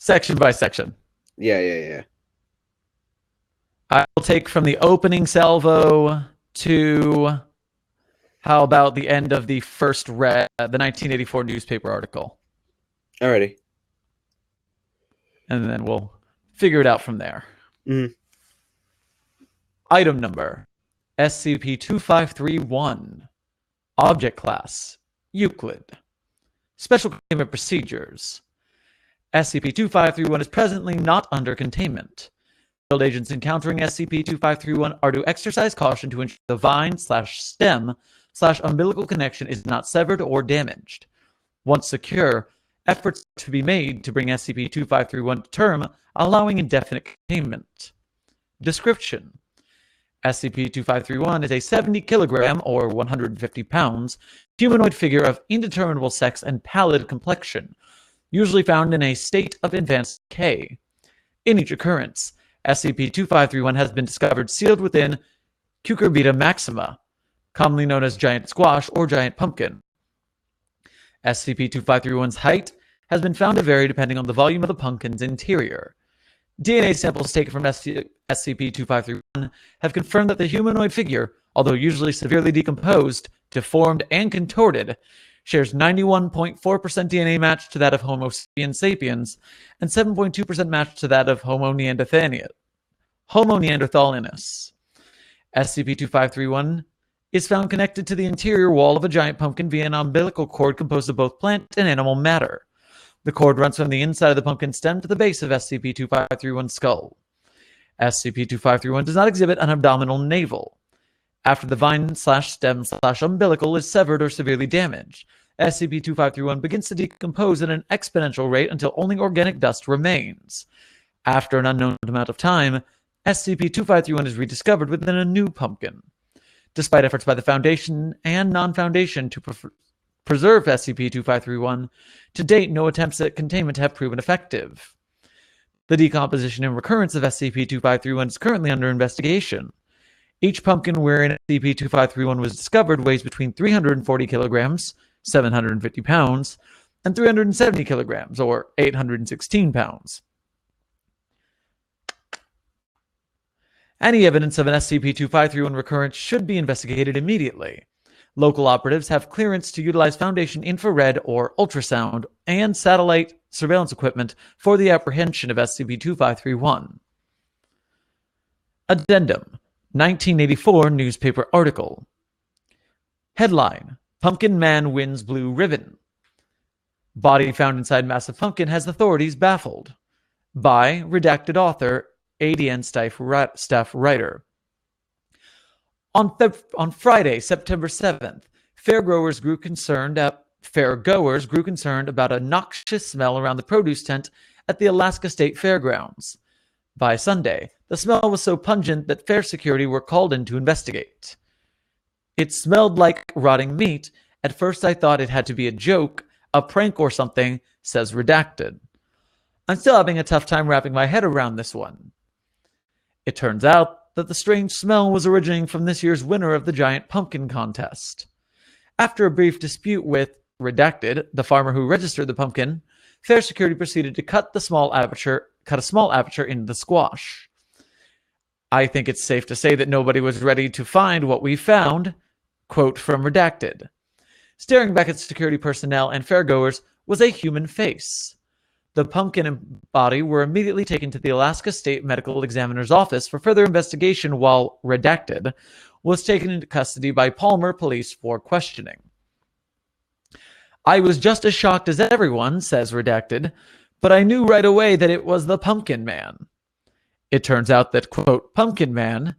Section by section. Yeah. I will take from the opening salvo to how about the end of the first the 1984 newspaper article. Alrighty. And then we'll figure it out from there. Mm. Item number SCP-2531. Object class Euclid. Special containment procedures. SCP-2531 is presently not under containment. Field agents encountering SCP-2531 are to exercise caution to ensure the vine/stem/umbilical connection is not severed or damaged. Once secure, efforts to be made to bring SCP-2531 to term, allowing indefinite containment. Description: SCP-2531 is a 70 kilogram or 150 pounds humanoid figure of indeterminable sex and pallid complexion, usually found in a state of advanced decay. In each occurrence, SCP-2531 has been discovered sealed within Cucurbita maxima, commonly known as giant squash or giant pumpkin. SCP-2531's height has been found to vary depending on the volume of the pumpkin's interior. DNA samples taken from SCP-2531 have confirmed that the humanoid figure, although usually severely decomposed, deformed, and contorted, shares 91.4% DNA match to that of Homo sapiens and 7.2% match to that of Homo neanderthalensis. SCP-2531 is found connected to the interior wall of a giant pumpkin via an umbilical cord composed of both plant and animal matter. The cord runs from the inside of the pumpkin stem to the base of SCP-2531's skull. SCP-2531 does not exhibit an abdominal navel. After the vine/stem/umbilical is severed or severely damaged, SCP-2531 begins to decompose at an exponential rate until only organic dust remains. After an unknown amount of time, SCP-2531 is rediscovered within a new pumpkin. Despite efforts by the Foundation and non-Foundation to preserve SCP-2531, to date no attempts at containment have proven effective. The decomposition and recurrence of SCP-2531 is currently under investigation. Each pumpkin wherein SCP-2531 was discovered weighs between 340 kilograms, 750 pounds, and 370 kilograms, or 816 pounds. Any evidence of an SCP-2531 recurrence should be investigated immediately. Local operatives have clearance to utilize Foundation infrared or ultrasound and satellite surveillance equipment for the apprehension of SCP-2531. Addendum: 1984 newspaper article. Headline: Pumpkin Man wins blue ribbon. Body found inside massive pumpkin has authorities baffled. By redacted author, ADN staff writer. On Friday, September 7th, fairgoers grew concerned about a noxious smell around the produce tent at the Alaska State Fairgrounds. By Sunday, the smell was so pungent that fair security were called in to investigate. It smelled like rotting meat. At first I thought it had to be a joke, a prank or something, says Redacted. I'm still having a tough time wrapping my head around this one. It turns out that the strange smell was originating from this year's winner of the giant pumpkin contest. After a brief dispute with Redacted, the farmer who registered the pumpkin, Fair Security proceeded to cut a small aperture into the squash. I think it's safe to say that nobody was ready to find what we found. Quote from Redacted. Staring back at security personnel and fairgoers was a human face. The pumpkin and body were immediately taken to the Alaska State Medical Examiner's office for further investigation, while Redacted was taken into custody by Palmer police for questioning. I was just as shocked as everyone, says Redacted, but I knew right away that it was the Pumpkin Man. It turns out that, quote, Pumpkin Man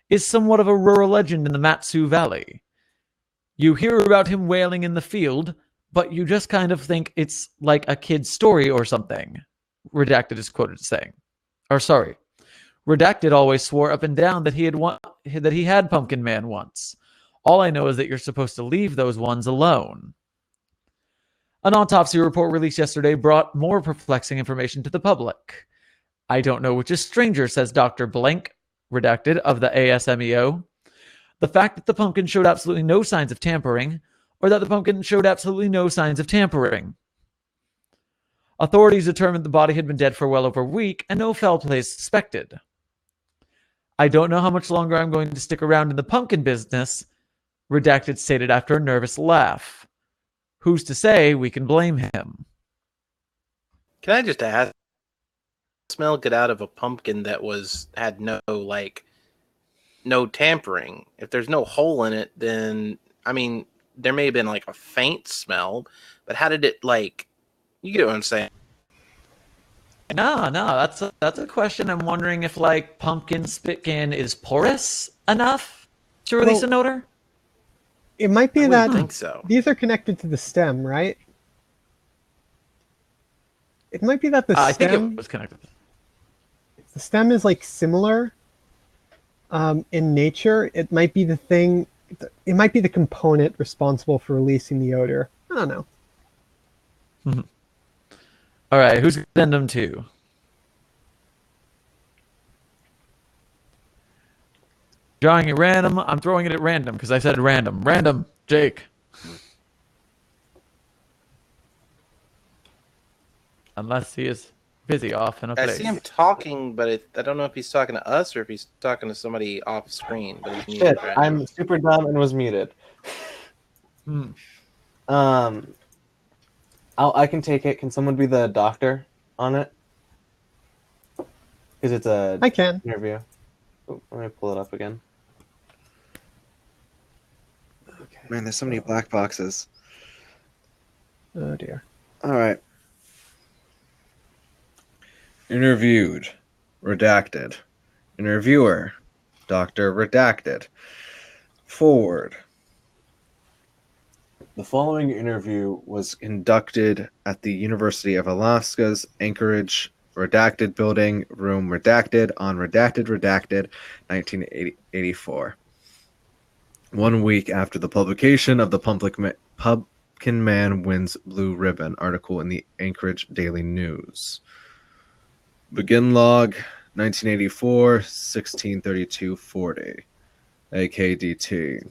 is somewhat of a rural legend in the Mat-Su Valley. You hear about him wailing in the field, but you just kind of think it's like a kid's story or something, Redacted is quoted saying. Redacted always swore up and down that he had Pumpkin Man once. All I know is that you're supposed to leave those ones alone. An autopsy report released yesterday brought more perplexing information to the public. I don't know which is stranger, says Dr. Blank, Redacted, of the ASMEO. The fact that the pumpkin showed absolutely no signs of tampering, or that the pumpkin showed absolutely no signs of tampering. Authorities determined the body had been dead for well over a week and no foul play is suspected. I don't know how much longer I'm going to stick around in the pumpkin business, Redacted stated after a nervous laugh. Who's to say we can blame him? Can I just ask, smell get out of a pumpkin that had no tampering? If there's no hole in it, then there may have been like a faint smell, but how did it you get what I'm saying? No, that's a question. I'm wondering if pumpkin spit can is porous enough to release an odor. It might be I that think so. These are connected to the stem, right? It might be that the I stem. think it was connected. The stem is similar in nature. It might be the thing. It might be the component responsible for releasing the odor. I don't know. Mm-hmm. All right, who's addendum 2? Drawing at random. I'm throwing it at random because I said random. Random, Jake. Unless he is busy off in a place. I see him talking, but I don't know if he's talking to us or if he's talking to somebody off screen. But he's muted. Shit, I'm super dumb and was muted. I can take it. Can someone be the doctor on it? Because it's a I can. interview. Oh, let me pull it up again. Okay. Man, there's so many black boxes. Oh dear. All right. Interviewed. Redacted. Interviewer. Dr. Redacted. Forward. The following interview was conducted at the University of Alaska's Anchorage Redacted Building, room Redacted, on Redacted, 1984. 1 week after the publication of the Pumpkin Man Wins Blue Ribbon article in the Anchorage Daily News. Begin log 1984, 163240. AKDT.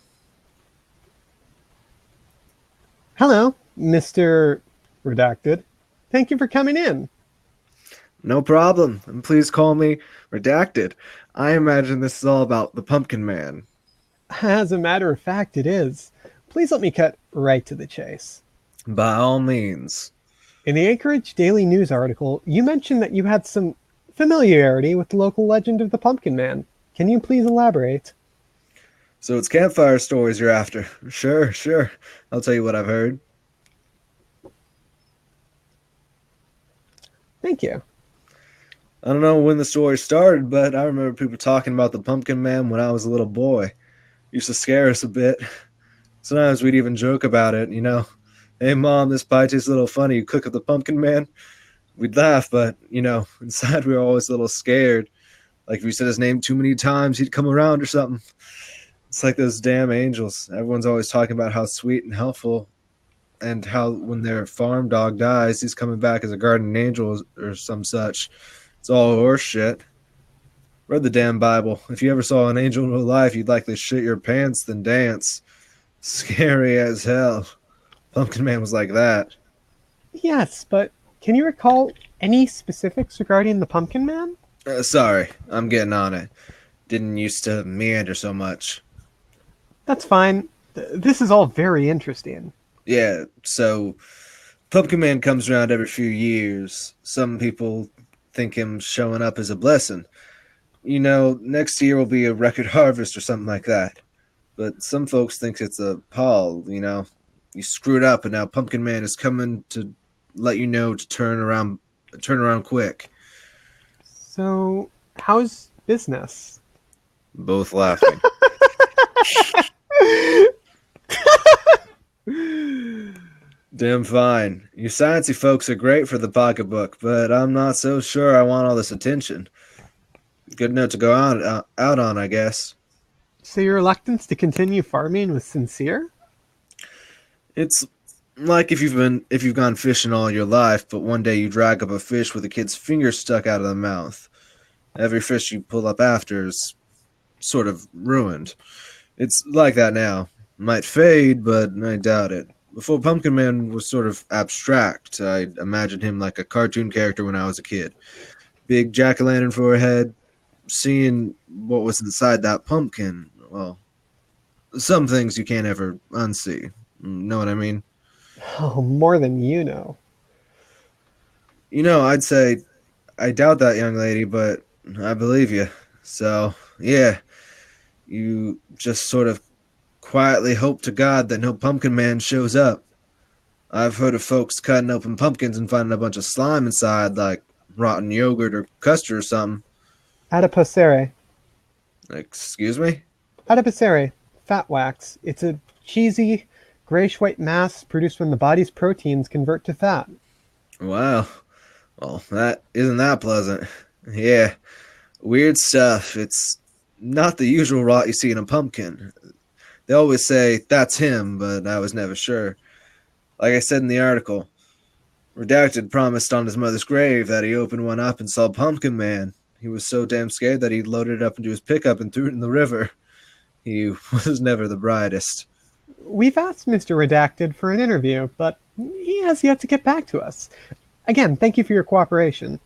Hello, Mr. Redacted. Thank you for coming in. No problem. And please call me Redacted. I imagine this is all about the Pumpkin Man. As a matter of fact, it is. Please let me cut right to the chase. By all means. In the Anchorage Daily News article, you mentioned that you had some familiarity with the local legend of the Pumpkin Man. Can you please elaborate? So it's campfire stories you're after. Sure. I'll tell you what I've heard. Thank you. I don't know when the story started, but I remember people talking about the Pumpkin Man when I was a little boy. Used to scare us a bit. Sometimes we'd even joke about it, Hey, Mom, this pie tastes a little funny. You cook up the Pumpkin Man? We'd laugh, but, inside we were always a little scared. Like if we said his name too many times, he'd come around or something. It's like those damn angels. Everyone's always talking about how sweet and helpful, and how when their farm dog dies, he's coming back as a guardian angel or some such. It's all horse shit. Read the damn Bible. If you ever saw an angel in real life, you'd likely shit your pants than dance. Scary as hell. Pumpkin Man was like that. Yes, but can you recall any specifics regarding the Pumpkin Man? Sorry, I'm getting on it. Didn't used to meander so much. That's fine. This is all very interesting. Yeah, so Pumpkin Man comes around every few years. Some people think him showing up is a blessing. You know, next year will be a record harvest or something like that. But some folks think it's a Paul, you know. You screwed up and now Pumpkin Man is coming to let you know to turn around quick. So, how's business? Both laughing. Damn fine. You sciencey folks are great for the pocketbook, but I'm not so sure I want all this attention. Good note to go out on, I guess. So your reluctance to continue farming was sincere? It's like if you've gone fishing all your life, but one day you drag up a fish with a kid's finger stuck out of the mouth. Every fish you pull up after is sort of ruined. It's like that now. Might fade, but I doubt it. Before Pumpkin Man was sort of abstract, I imagined him like a cartoon character when I was a kid. Big jack-o'-lantern forehead. Seeing what was inside that pumpkin, well, some things you can't ever unsee. Know what I mean? Oh, more than you know. You know, I'd say I doubt that, young lady, but I believe you. So, yeah, you just sort of quietly hope to God that no Pumpkin Man shows up. I've heard of folks cutting open pumpkins and finding a bunch of slime inside, like rotten yogurt or custard or something. Adipocere. Excuse me? Adipocere. Fat wax. It's a cheesy, grayish-white mass produced when the body's proteins convert to fat. Wow. Well, that isn't that pleasant. Yeah. Weird stuff. It's not the usual rot you see in a pumpkin. They always say, that's him, but I was never sure. Like I said in the article, Redacted promised on his mother's grave that he opened one up and saw Pumpkin Man. He was so damn scared that he loaded it up into his pickup and threw it in the river. He was never the brightest. We've asked Mr. Redacted for an interview, but he has yet to get back to us. Again, thank you for your cooperation.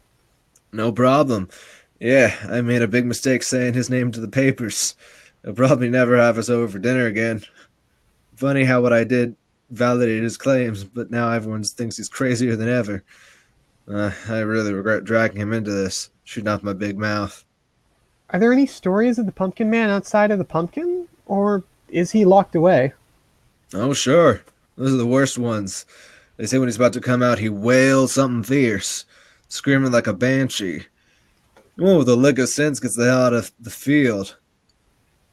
No problem. Yeah, I made a big mistake saying his name to the papers. They'll probably never have us over for dinner again. Funny how what I did validated his claims, but now everyone thinks he's crazier than ever. I really regret dragging him into this, shooting off my big mouth. Are there any stories of the Pumpkin Man outside of the pumpkin? Or is he locked away? Oh, sure. Those are the worst ones. They say when he's about to come out, he wails something fierce, screaming like a banshee. The one with a lick of sense gets the hell out of the field.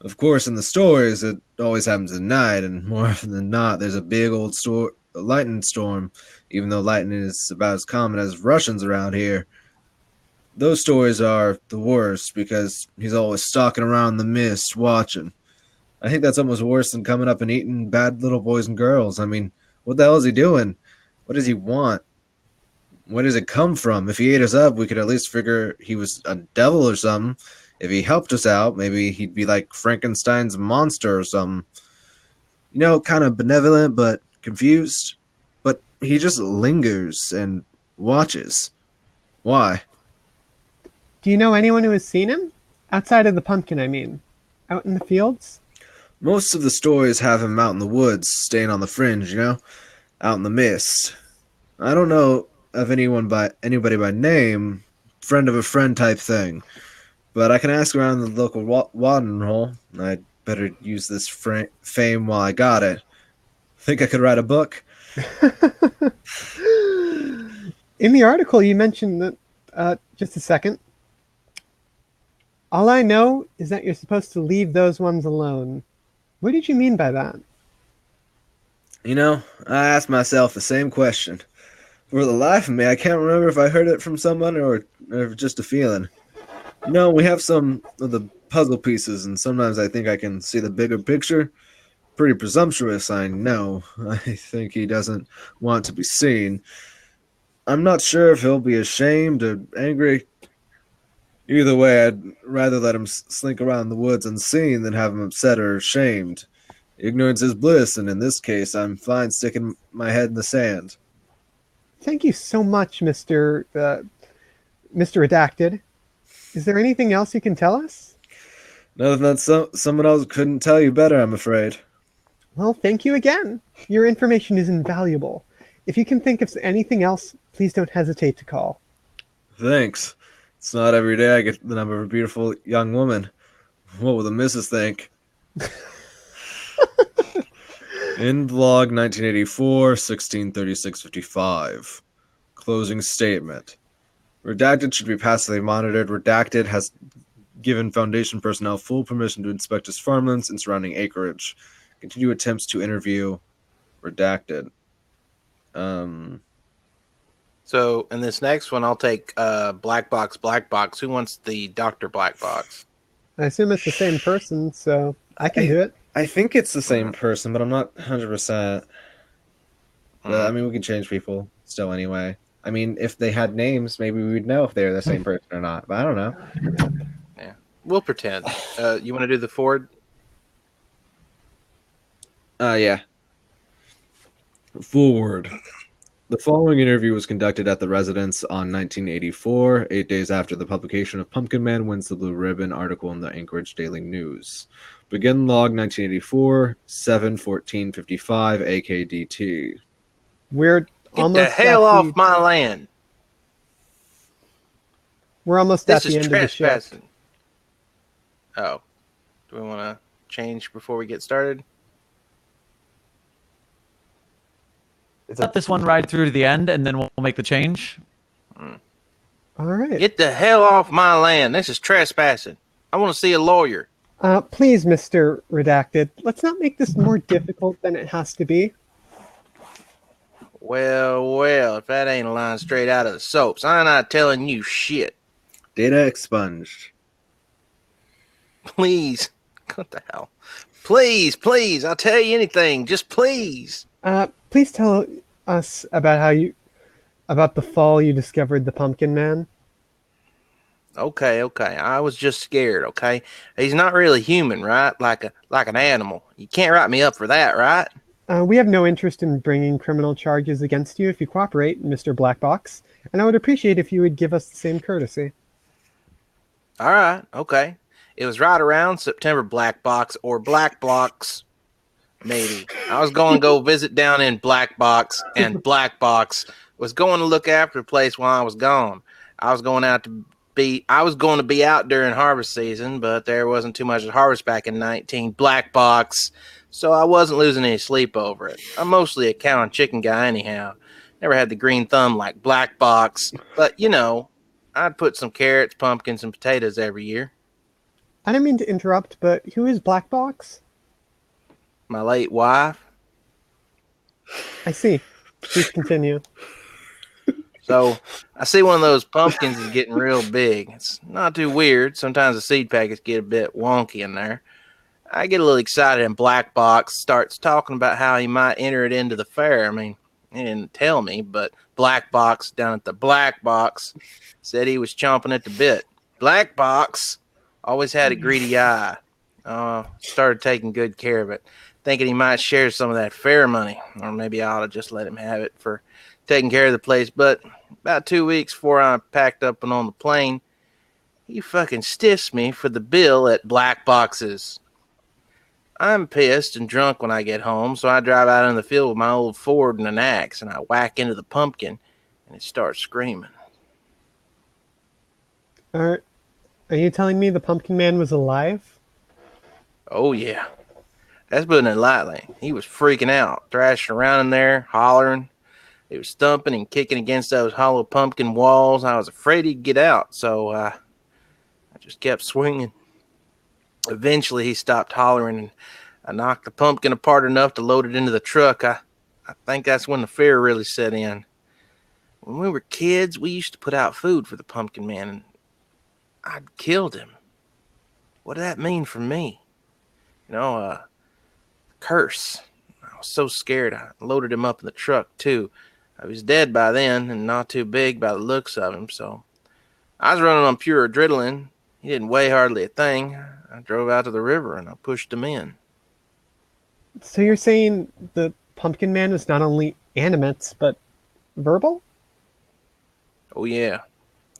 Of course, in the stories, it always happens at night, and more often than not, there's a big old lightning storm, even though lightning is about as common as Russians around here. Those stories are the worst because he's always stalking around the mist, watching. I think that's almost worse than coming up and eating bad little boys and girls. I mean, what the hell is he doing? What does he want? Where does it come from? If he ate us up, we could at least figure he was a devil or something. If he helped us out, maybe he'd be like Frankenstein's monster or something. You know, kind of benevolent but confused. But he just lingers and watches. Why? Do you know anyone who has seen him? Outside of the pumpkin, I mean. Out in the fields? Most of the stories have him out in the woods, staying on the fringe, you know? Out in the mist. I don't know of anybody by name, friend of a friend type thing. But I can ask around the local watering hole. I'd better use this fame while I got it. Think I could write a book? In the article, you mentioned that... just a second. All I know is that you're supposed to leave those ones alone. What did you mean by that? You know, I asked myself the same question. For the life of me, I can't remember if I heard it from someone or just a feeling. No, we have some of the puzzle pieces, and sometimes I think I can see the bigger picture. Pretty presumptuous, I know. I think he doesn't want to be seen. I'm not sure if he'll be ashamed or angry. Either way, I'd rather let him slink around the woods unseen than have him upset or ashamed. Ignorance is bliss, and in this case, I'm fine sticking my head in the sand. Thank you so much, Mr. Redacted. Is there anything else you can tell us? Nothing that someone else couldn't tell you better, I'm afraid. Well, thank you again. Your information is invaluable. If you can think of anything else, please don't hesitate to call. Thanks. It's not every day I get the number of a beautiful young woman. What will the missus think? In vlog 1984, 1636-55. Closing statement. Redacted should be passively monitored. Redacted has given Foundation personnel full permission to inspect his farmlands and surrounding acreage. Continue attempts to interview Redacted. So in this next one, I'll take Black Box. Who wants the Dr. Black Box? I assume it's the same person, so I can do it. I think it's the same person, but I'm not 100%. But, I mean, we can change people still anyway. I mean, if they had names, maybe we'd know if they're the same person or not. But I don't know. Yeah, we'll pretend. You want to do the Ford? Yeah. Forward. The following interview was conducted at the residence on 1984, 8 days after the publication of Pumpkin Man Wins the Blue Ribbon article in the Anchorage Daily News. Begin log 1984, 7/14/55 AKDT. We're Get almost the hell at off my land. We're almost This at is the end of the shift. trespassing. Oh. Do we want to change before we get started? Let this one ride through to the end, and then we'll make the change. All right. Get the hell off my land. This is trespassing. I want to see a lawyer. Please, Mr. Redacted, let's not make this more difficult than it has to be. Well, if that ain't a line straight out of the soaps, I'm not telling you shit. Data expunged. Please. What the hell? Please, I'll tell you anything. Just please. Please tell us about the fall you discovered the Pumpkin Man. Okay. I was just scared, okay? He's not really human, right? Like an animal. You can't write me up for that, right? We have no interest in bringing criminal charges against you if you cooperate, Mr. Blackbox, and I would appreciate if you would give us the same courtesy. All right, okay. It was right around September Black Box or Black Blocks, maybe. I was going to go visit down in Black Box, and Black Box was going to look after the place while I was gone. I was going to be out during harvest season, but there wasn't too much to harvest back in 19 Black Box, so I wasn't losing any sleep over it. I'm mostly a cow and chicken guy anyhow. Never had the green thumb like Black Box, but you know, I'd put some carrots, pumpkins, and potatoes every year. I didn't mean to interrupt, but who is Blackbox? My late wife. I see. Please continue. So I see one of those pumpkins is getting real big. It's not too weird. Sometimes the seed packets get a bit wonky in there. I get a little excited, and Black Box starts talking about how he might enter it into the fair. I mean, he didn't tell me, but Black Box down at the Black Box said he was chomping at the bit. Black Box always had a greedy eye. Started taking good care of it, thinking he might share some of that fair money, or maybe I ought to just let him have it for taking care of the place. But about 2 weeks before I packed up and on the plane, he fucking stiffs me for the bill at Black Box's. I'm pissed and drunk when I get home, so I drive out in the field with my old Ford and an axe, and I whack into the pumpkin, and it starts screaming. Are you telling me the Pumpkin Man was alive? Oh, yeah. That's putting it lightly. He was freaking out, thrashing around in there, hollering. He was thumping and kicking against those hollow pumpkin walls. I was afraid he'd get out, so I just kept swinging. Eventually, he stopped hollering, and I knocked the pumpkin apart enough to load it into the truck. I think that's when the fear really set in. When we were kids, we used to put out food for the Pumpkin Man, and I'd killed him. What did that mean for me? Curse. I was so scared I loaded him up in the truck, too. He was dead by then and not too big by the looks of him, so I was running on pure adrenaline. He didn't weigh hardly a thing. I drove out to the river and I pushed him in. So you're saying the Pumpkin Man was not only animate, but verbal? Oh, yeah.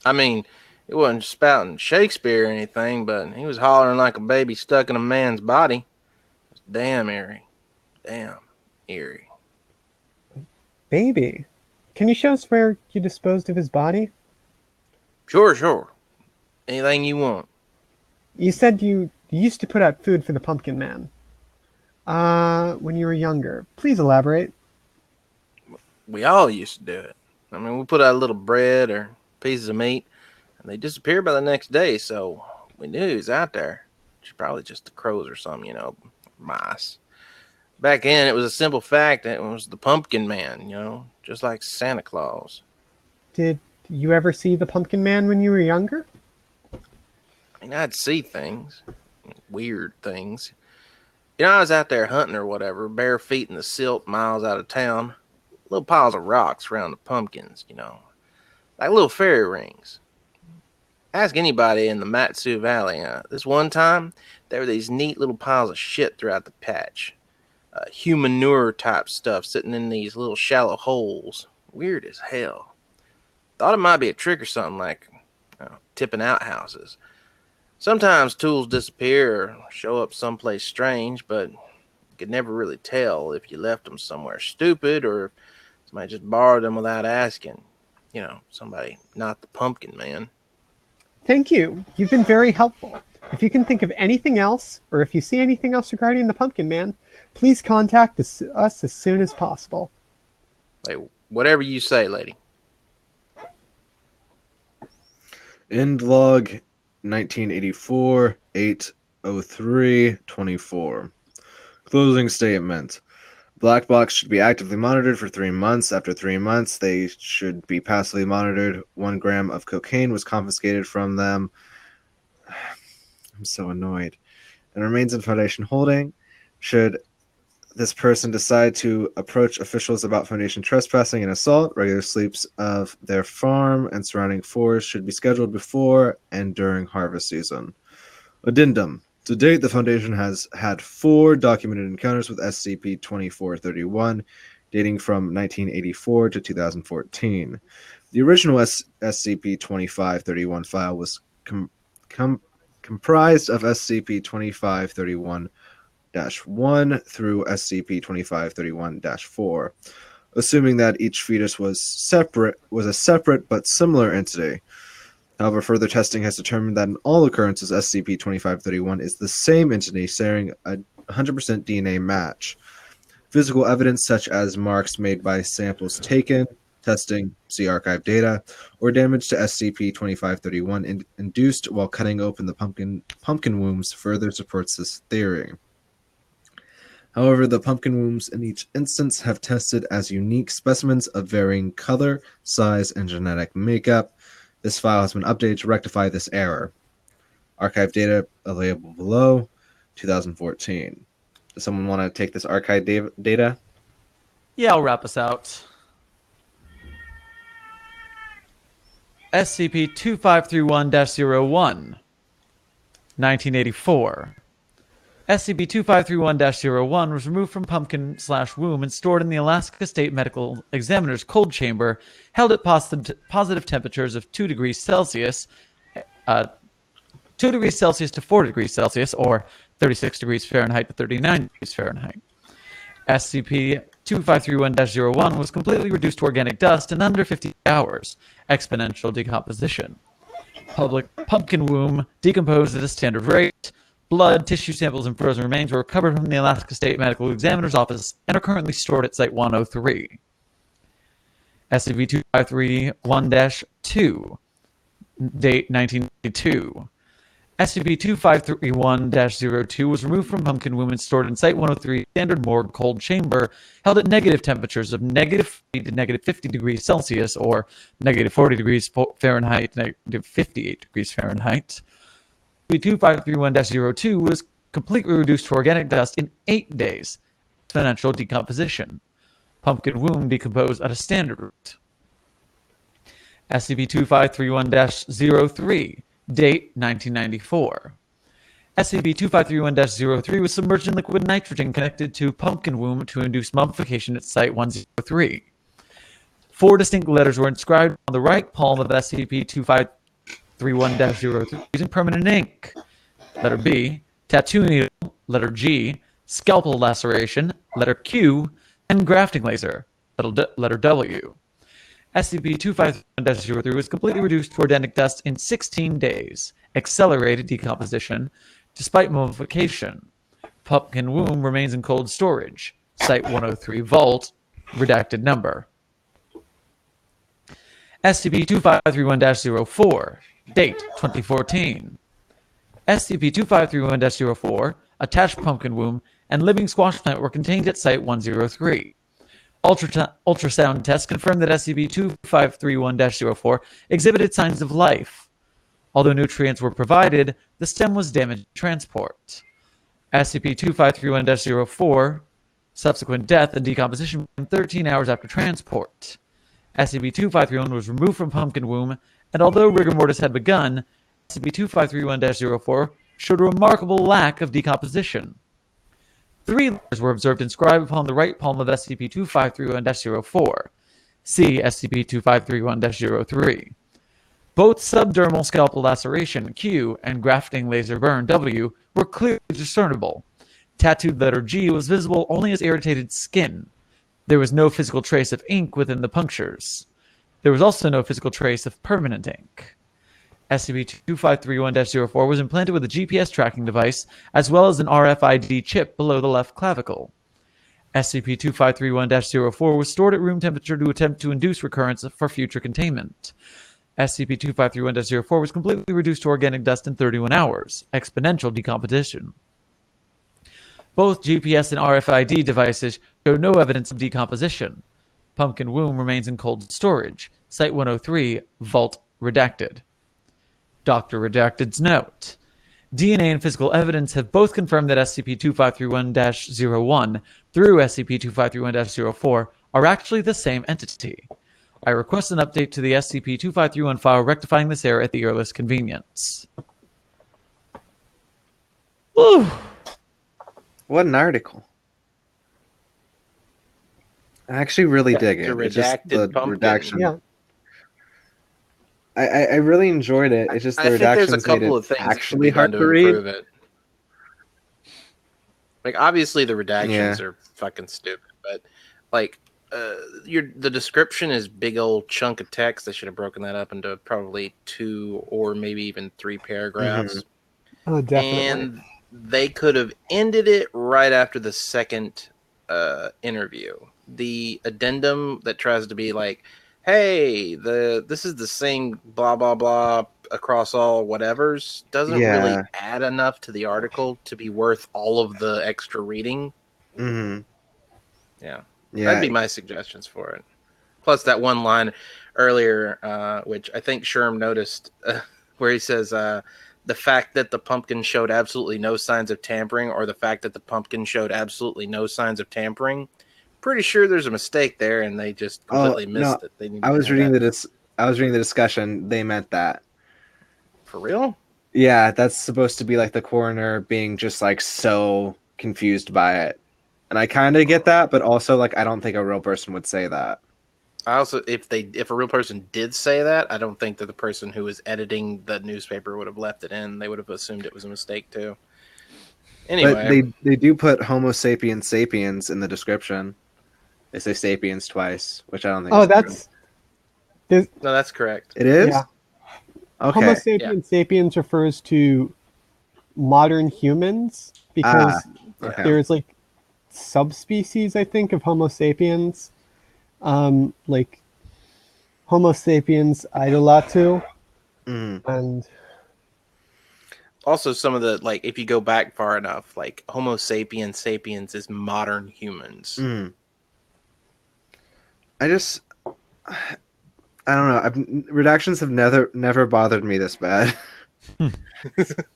I mean, it wasn't spouting Shakespeare or anything, but he was hollering like a baby stuck in a man's body. It was damn eerie. Damn eerie. Baby. Can you show us where you disposed of his body? Sure. Anything you want. You said you used to put out food for the Pumpkin Man. When you were younger. Please elaborate. We all used to do it. I mean, we put out a little bread or pieces of meat, and they disappeared by the next day, so we knew he was out there. It's probably just the crows or something, mice. Back then, it was a simple fact that it was the Pumpkin Man, just like Santa Claus. Did you ever see the Pumpkin Man when you were younger? I mean, I'd see things, weird things. I was out there hunting or whatever, bare feet in the silt miles out of town. Little piles of rocks around the pumpkins, like little fairy rings. Ask anybody in the Matsu Valley. This one time, there were these neat little piles of shit throughout the patch. Human manure type stuff sitting in these little shallow holes. Weird as hell. Thought it might be a trick or something like tipping outhouses. Sometimes tools disappear or show up someplace strange, but you could never really tell if you left them somewhere stupid or if somebody just borrowed them without asking. Somebody not the Pumpkin Man. Thank you. You've been very helpful. If you can think of anything else, or if you see anything else regarding the Pumpkin Man, please contact us as soon as possible. Hey, whatever you say, lady. End log 1984 803 24. Closing statement. Black box should be actively monitored for 3 months. After 3 months, they should be passively monitored. 1 gram of cocaine was confiscated from them. I'm so annoyed. And remains in Foundation holding. Should this person decide to approach officials about Foundation trespassing and assault, regular sweeps of their farm and surrounding forest should be scheduled before and during harvest season. Addendum. To date, the Foundation has had 4 documented encounters with SCP-2431, dating from 1984 to 2014. The original SCP-2531 file was comprised of SCP-2531-1 through SCP-2531-4, assuming that each fetus was a separate but similar entity. However, further testing has determined that in all occurrences, SCP-2531 is the same entity, sharing a 100% DNA match. Physical evidence such as marks made by samples taken, testing, see archive data, or damage to SCP-2531 induced while cutting open the pumpkin wombs further supports this theory. However, the pumpkin wombs in each instance have tested as unique specimens of varying color, size, and genetic makeup. This file has been updated to rectify this error. Archive data available below, 2014. Does someone want to take this archive data? Yeah, I'll wrap us out. SCP-2531-01, 1984. SCP-2531-01 was removed from pumpkin/womb and stored in the Alaska State Medical Examiner's cold chamber, held at positive temperatures of 2 degrees Celsius, 2 degrees Celsius to 4 degrees Celsius, or 36 degrees Fahrenheit to 39 degrees Fahrenheit. SCP-2531-01 was completely reduced to organic dust in under 50 hours, exponential decomposition. Pumpkin womb decomposed at a standard rate. Blood, tissue samples, and frozen remains were recovered from the Alaska State Medical Examiner's office and are currently stored at Site-103. SCP-2531-2, date 1992. SCP-2531-02 was removed from Pumpkin Womb and stored in Site-103 Standard Morgue Cold Chamber, held at negative temperatures of -40 to -50 degrees Celsius or -40 degrees Fahrenheit, -58 degrees Fahrenheit. SCP-2531-02 was completely reduced to organic dust in 8 days. Exponential decomposition. Pumpkin Womb decomposed at a standard rate. SCP-2531-03. Date 1994. SCP-2531-03 was submerged in liquid nitrogen connected to Pumpkin Womb to induce mummification at Site-103. 4 distinct letters were inscribed on the right palm of SCP-2531-03 using permanent ink. Letter B, tattoo needle, letter G, scalpel laceration, letter Q, and grafting laser, letter W. SCP-2531-03 was completely reduced to organic dust in 16 days. Accelerated decomposition. Despite mummification, Pumpkin Womb remains in cold storage. Site-103 Vault. Redacted number. SCP-2531-04. Date 2014. SCP-2531-04, attached Pumpkin Womb, and living squash plant were contained at Site-103. Ultrasound tests confirmed that SCP-2531-04 exhibited signs of life. Although nutrients were provided, the stem was damaged in transport. SCP-2531-04, subsequent death and decomposition within 13 hours after transport. SCP-2531 was removed from Pumpkin Womb, and although rigor mortis had begun, SCP-2531-04 showed a remarkable lack of decomposition. 3 letters were observed inscribed upon the right palm of SCP-2531-04. See SCP-2531-03. Both subdermal scalpel laceration, Q, and grafting laser burn, W, were clearly discernible. Tattooed letter G was visible only as irritated skin. There was no physical trace of ink within the punctures. There was also no physical trace of permanent ink. SCP-2531-04 was implanted with a GPS tracking device, as well as an RFID chip below the left clavicle. SCP-2531-04 was stored at room temperature to attempt to induce recurrence for future containment. SCP-2531-04 was completely reduced to organic dust in 31 hours. Exponential decomposition. Both GPS and RFID devices show no evidence of decomposition. Pumpkin Womb remains in cold storage. Site-103, Vault Redacted. Dr. Redacted's note. DNA and physical evidence have both confirmed that SCP-2531-01 through SCP-2531-04 are actually the same entity. I request an update to the SCP-2531 file rectifying this error at the earliest convenience. Woo! What an article. I actually really dig it. It's just the redaction. Yeah. I really enjoyed it. It's just the I think there's a redactions couple made of it things actually that can hard be to done read. improve it. Like obviously the redactions are fucking stupid, but like the description is big old chunk of text. They should have broken that up into probably 2 or maybe even 3 paragraphs. Oh, definitely. And they could have ended it right after the second interview. The addendum that tries to be like, hey, this is the same blah blah blah across all whatevers doesn't really add enough to the article to be worth all of the extra reading. Mm-hmm. Yeah, that'd be my suggestions for it. Plus that one line earlier, which I think Sherm noticed, where he says, the fact that the pumpkin showed absolutely no signs of tampering, or the fact that the pumpkin showed absolutely no signs of tampering. Pretty sure there's a mistake there, and they just completely missed it. I was reading the discussion. They meant that. For real? Yeah, that's supposed to be like the coroner being just like so confused by it, and I kind of get that, but also like I don't think a real person would say that. I also, if a real person did say that, I don't think that the person who was editing the newspaper would have left it in. They would have assumed it was a mistake too. Anyway, but they do put Homo sapiens sapiens in the description. They say sapiens twice, which I don't think. Oh, no, that's correct. It is. Yeah. Okay. Homo sapiens sapiens refers to modern humans because there's like subspecies, I think, of Homo sapiens, like Homo sapiens idolatu, and Also, some of the like, if you go back far enough, like Homo sapiens sapiens is modern humans. Mm. I just, I don't know. Redactions have never bothered me this bad.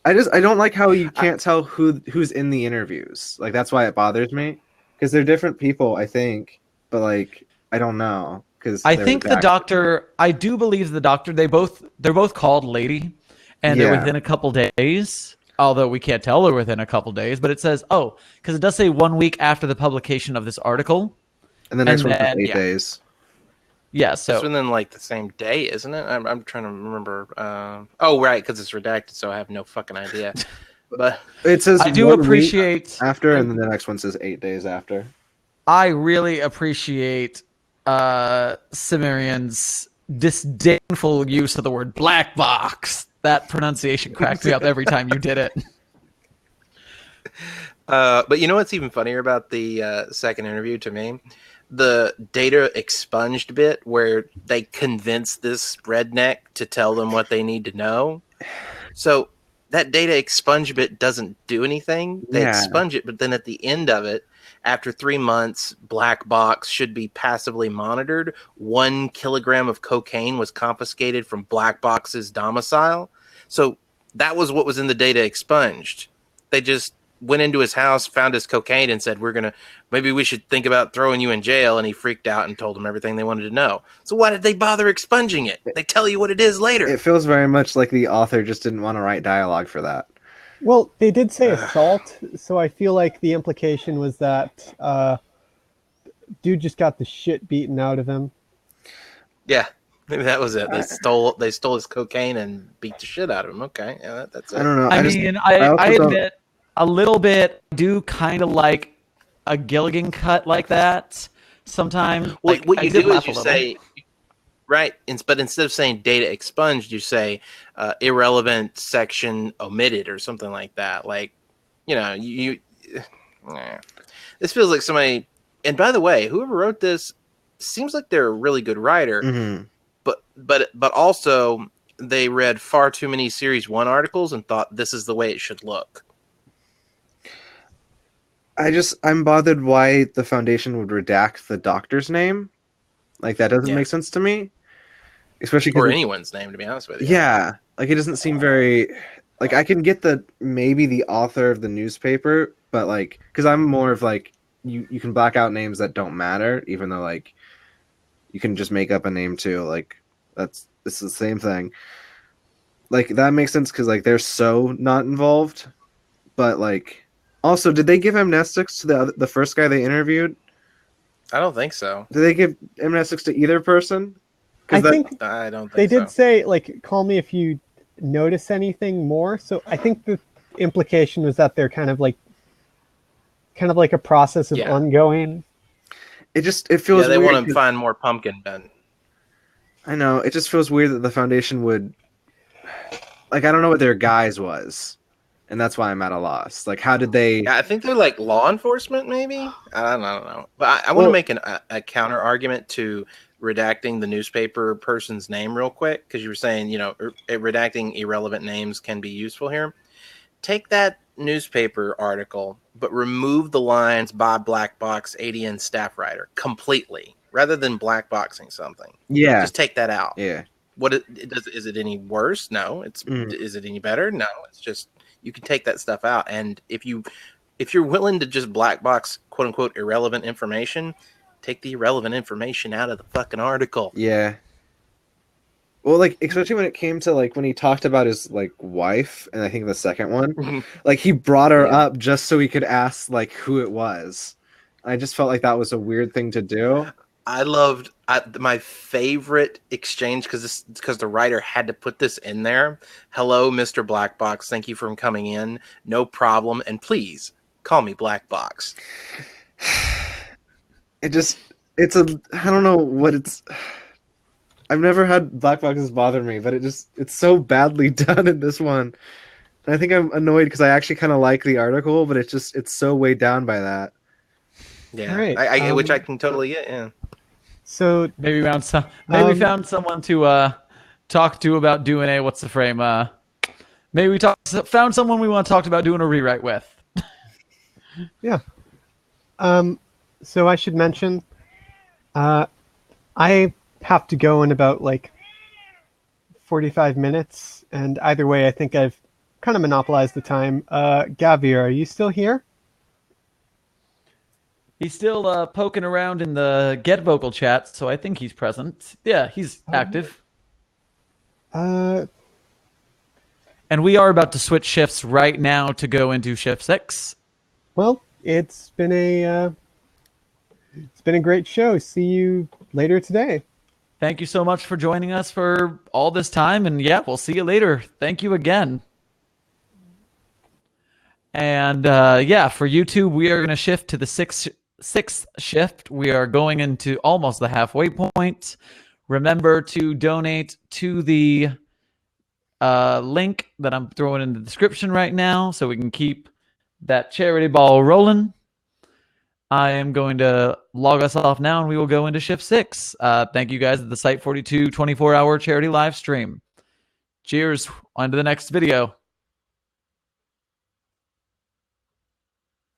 I don't like how you can't tell who's in the interviews. Like that's why it bothers me, because they're different people, I think, but like I don't know because I think the doctor. I do believe the doctor. They're both called Lady, and they're Yeah. within a couple days. Although we can't tell they're within a couple days, but it says because it does say 1 week after the publication of this article. and the next and one's then- 8 yeah. days. Yeah, It's so within like the same day, isn't it? I'm trying to remember. Oh, right, because it's redacted, so I have no fucking idea. But It says I do 1 week appreciate. after, and then the next one says 8 days after. I really appreciate Cimmerian's disdainful use of the word black box. That pronunciation cracked me up every time you did it. but you know what's even funnier about the second interview to me? The data expunged bit where they convince this redneck to tell them what they need to know. So that data expunge bit doesn't do anything. They Yeah. expunge it, but then at the end of it, after 3 months, black box should be passively monitored. 1 kilogram of cocaine was confiscated from black box's domicile. So that was what was in the data expunged. They just went into his house, found his cocaine, and said, maybe we should think about throwing you in jail. And he freaked out and told them everything they wanted to know. So why did they bother expunging it? They tell you what it is later. It feels very much like the author just didn't want to write dialogue for that. Well, they did say assault, so I feel like the implication was that dude just got the shit beaten out of him. Yeah, maybe that was it. They stole his cocaine and beat the shit out of him. Okay, yeah, that's it. I don't know. I just- mean, also I don't- admit a little bit. I do kind of like a Gilligan cut like that sometimes. Well, Like, what I you did do is laugh a you little. say, right, but instead of saying data expunged, you say irrelevant section omitted or something like that. Like, this feels like somebody. And by the way, whoever wrote this seems like they're a really good writer, Mhm. but also they read far too many Series 1 articles and thought this is the way it should look. I'm bothered why the Foundation would redact the doctor's name. Like that doesn't Yeah. make sense to me. Especially Or because anyone's name, to be honest with you. yeah, like it doesn't seem very like I can get maybe the author of the newspaper, but like because I'm more of like you can black out names that don't matter, even though like you can just make up a name too. Like it's the same thing. Like that makes sense because like they're so not involved, but like also did they give amnestics to the first guy they interviewed? I don't think so. Did they give amnestics to either person? I think I don't think they so. did say, like, call me if you notice anything more. So I think the implication was that they're kind of like a process of Yeah. ongoing. it feels Yeah, they weird want to 'cause- find more pumpkin men. I know. It just feels weird that the Foundation would like I don't know what their guise was. And that's why I'm at a loss. Like how did they Yeah, I think they're like law enforcement, maybe. I don't know. But I want to Well- make a counter argument to redacting the newspaper person's name real quick because you were saying, redacting irrelevant names can be useful here. Take that newspaper article, but remove the lines by Black Box ADN staff writer completely, rather than black boxing something. Yeah. Just take that out. Yeah. Is it any worse? No. Mm. Is it any better? No. It's just you can take that stuff out, and if you're willing to just black box quote unquote irrelevant information, take the irrelevant information out of the fucking article. Yeah. Well, like especially when it came to like when he talked about his like wife, and I think the second one, like he brought her Yeah. up just so he could ask like who it was. I just felt like that was a weird thing to do. I loved my favorite exchange because the writer had to put this in there. Hello, Mr. Black Box. Thank you for coming in. No problem, and please call me Black Box. I don't know what it's. I've never had black boxes bother me, but it's so badly done in this one. And I think I'm annoyed because I actually kind of like the article, but it's so weighed down by that. Yeah, Right, which I can totally get. Yeah. So Maybe found someone to talk to about doing what's the frame? Maybe we found someone we want to talk about doing a rewrite with. Yeah. So I should mention, I have to go in about like 45 minutes, and either way, I think I've kind of monopolized the time. Gavir, are you still here? He's still poking around in the Get Vocal chat, so I think he's present. Yeah, he's active. Uh, And we are about to switch shifts right now to go into shift 6. well, it's been a great show. See you later today. Thank you so much for joining us for all this time, and yeah, we'll see you later. Thank you again. And yeah, for YouTube, we are going to shift to the sixth shift. We are going into almost the halfway point. Remember to donate to the link that I'm throwing in the description right now so we can keep that charity ball rolling. I am going to log us off now, and we will go into shift 6. Thank you guys at the Site-42 24-hour charity live stream. Cheers. On to the next video.